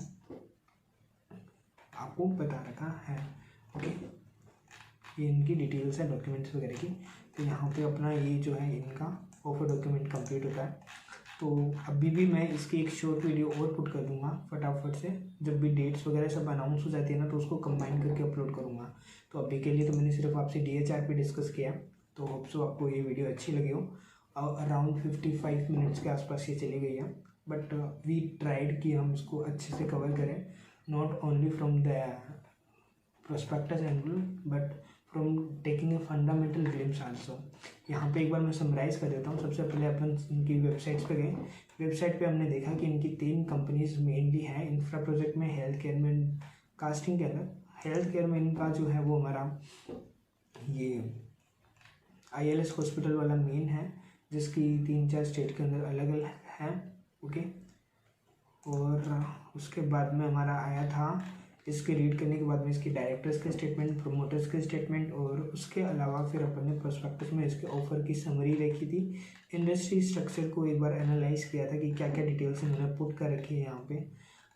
आपको बता रखा है। ओके, ये इनकी डिटेल्स है डॉक्यूमेंट्स वगैरह की। तो यहाँ पे अपना ये जो है इनका ऑफर डॉक्यूमेंट कंप्लीट होता है। तो अभी भी मैं इसकी एक शॉर्ट वीडियो और पुट कर दूंगा फटाफट से, जब भी डेट्स वगैरह सब अनाउंस हो जाती है ना तो उसको कंबाइन करके अपलोड करूँगा। तो अभी के लिए तो मैंने सिर्फ आपसे DHR पे डिस्कस किया। तो होप सो आपको ये वीडियो अच्छी लगी हो। अराउंड 55 मिनट्स के आसपास ये चली गई है, बट वी ट्राइड कि हम इसको अच्छे से कवर करें, not only from the prospectus angle but from taking a fundamental glimpse also. यहाँ पे एक बार मैं समराइज़ कर देता हूँ। सबसे पहले अपन इनकी वेबसाइट्स पे गए। वेबसाइट पे हमने देखा कि इनकी 3 कंपनीज मेनली हैं इंफ्रा प्रोजेक्ट में, हेल्थ केयर में, कास्टिंग के अंदर। हेल्थ केयर में इनका जो है वो हमारा ये ILS हॉस्पिटल वाला मेन है, जिसकी 3-4 स्टेट के अंदर अलग अलग हैं। ओके, और उसके बाद में हमारा आया था, इसके रीड करने के बाद में इसके डायरेक्टर्स के स्टेटमेंट, प्रोमोटर्स के स्टेटमेंट, और उसके अलावा फिर अपन ने प्रोस्पेक्टस में इसके ऑफर की समरी रखी थी। इंडस्ट्री स्ट्रक्चर को एक बार एनालाइज किया था कि क्या क्या डिटेल्स इन्होंने पुट कर रखी है यहाँ पे,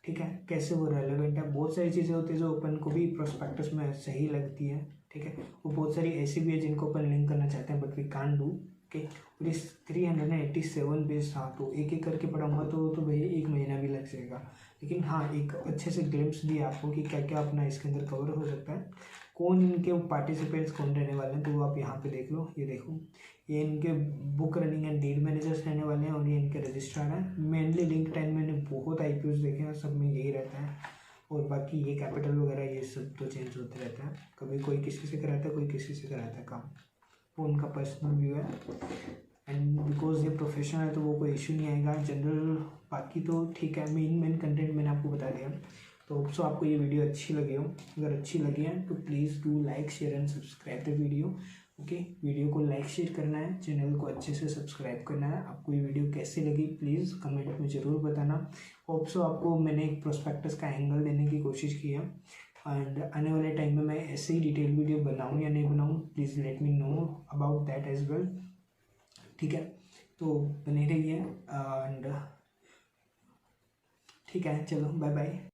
ठीक है, कैसे वो रेलेवेंट है। बहुत सारी चीज़ें होती है जो अपन को भी प्रोस्पेक्टस में सही लगती है, ठीक है। वो बहुत सारी ऐसी भी है जिनको अपन लिंक करना चाहते हैं but we can't do. Okay, और इस 387 पेज था, तो एक एक करके पढ़ाऊँगा तो भैया 1 महीना भी लग जाएगा। लेकिन हाँ, एक अच्छे से ग्लिम्स दिए आपको कि क्या क्या अपना इसके अंदर कवर हो सकता है, कौन इनके पार्टिसिपेंट्स कौन रहने वाले हैं। तो वो आप यहाँ पे देख लो, ये देखो, ये इनके book running and lead managers रहने वाले हैं, और ये इनके रजिस्ट्रार हैं। मेनली लिंक टाइम मैंने बहुत IPOs देखे हैं, सब में यही रहता है। और बाकी ये कैपिटल वगैरह ये सब तो चेंज होते रहता है, कभी कोई किसी से कराता है, कोई किसी से कराता है काम, वो उनका पर्सनल व्यू है। एंड बिकॉज ये प्रोफेशनल है तो वो कोई इशू नहीं आएगा। जनरल बाकी तो ठीक है, मेन कंटेंट मैंने आपको बता दिया। तो सो आपको ये वीडियो अच्छी लगी हो, अगर अच्छी लगी है तो please do like share and subscribe the video. Okay, video को लाइक शेयर करना है, चैनल को अच्छे से सब्सक्राइब करना है। आपको ये वीडियो कैसी लगी प्लीज़ कमेंट में ज़रूर बताना। होप सो आपको मैंने एक प्रोस्पेक्टस का एंगल देने की कोशिश की है, एंड आने वाले टाइम में मैं ऐसे ही डिटेल वीडियो बनाऊँ या नहीं बनाऊँ, please let me know about that as well, ठीक है। तो बने रहिए एंड ठीक है, चलो बाय बाय।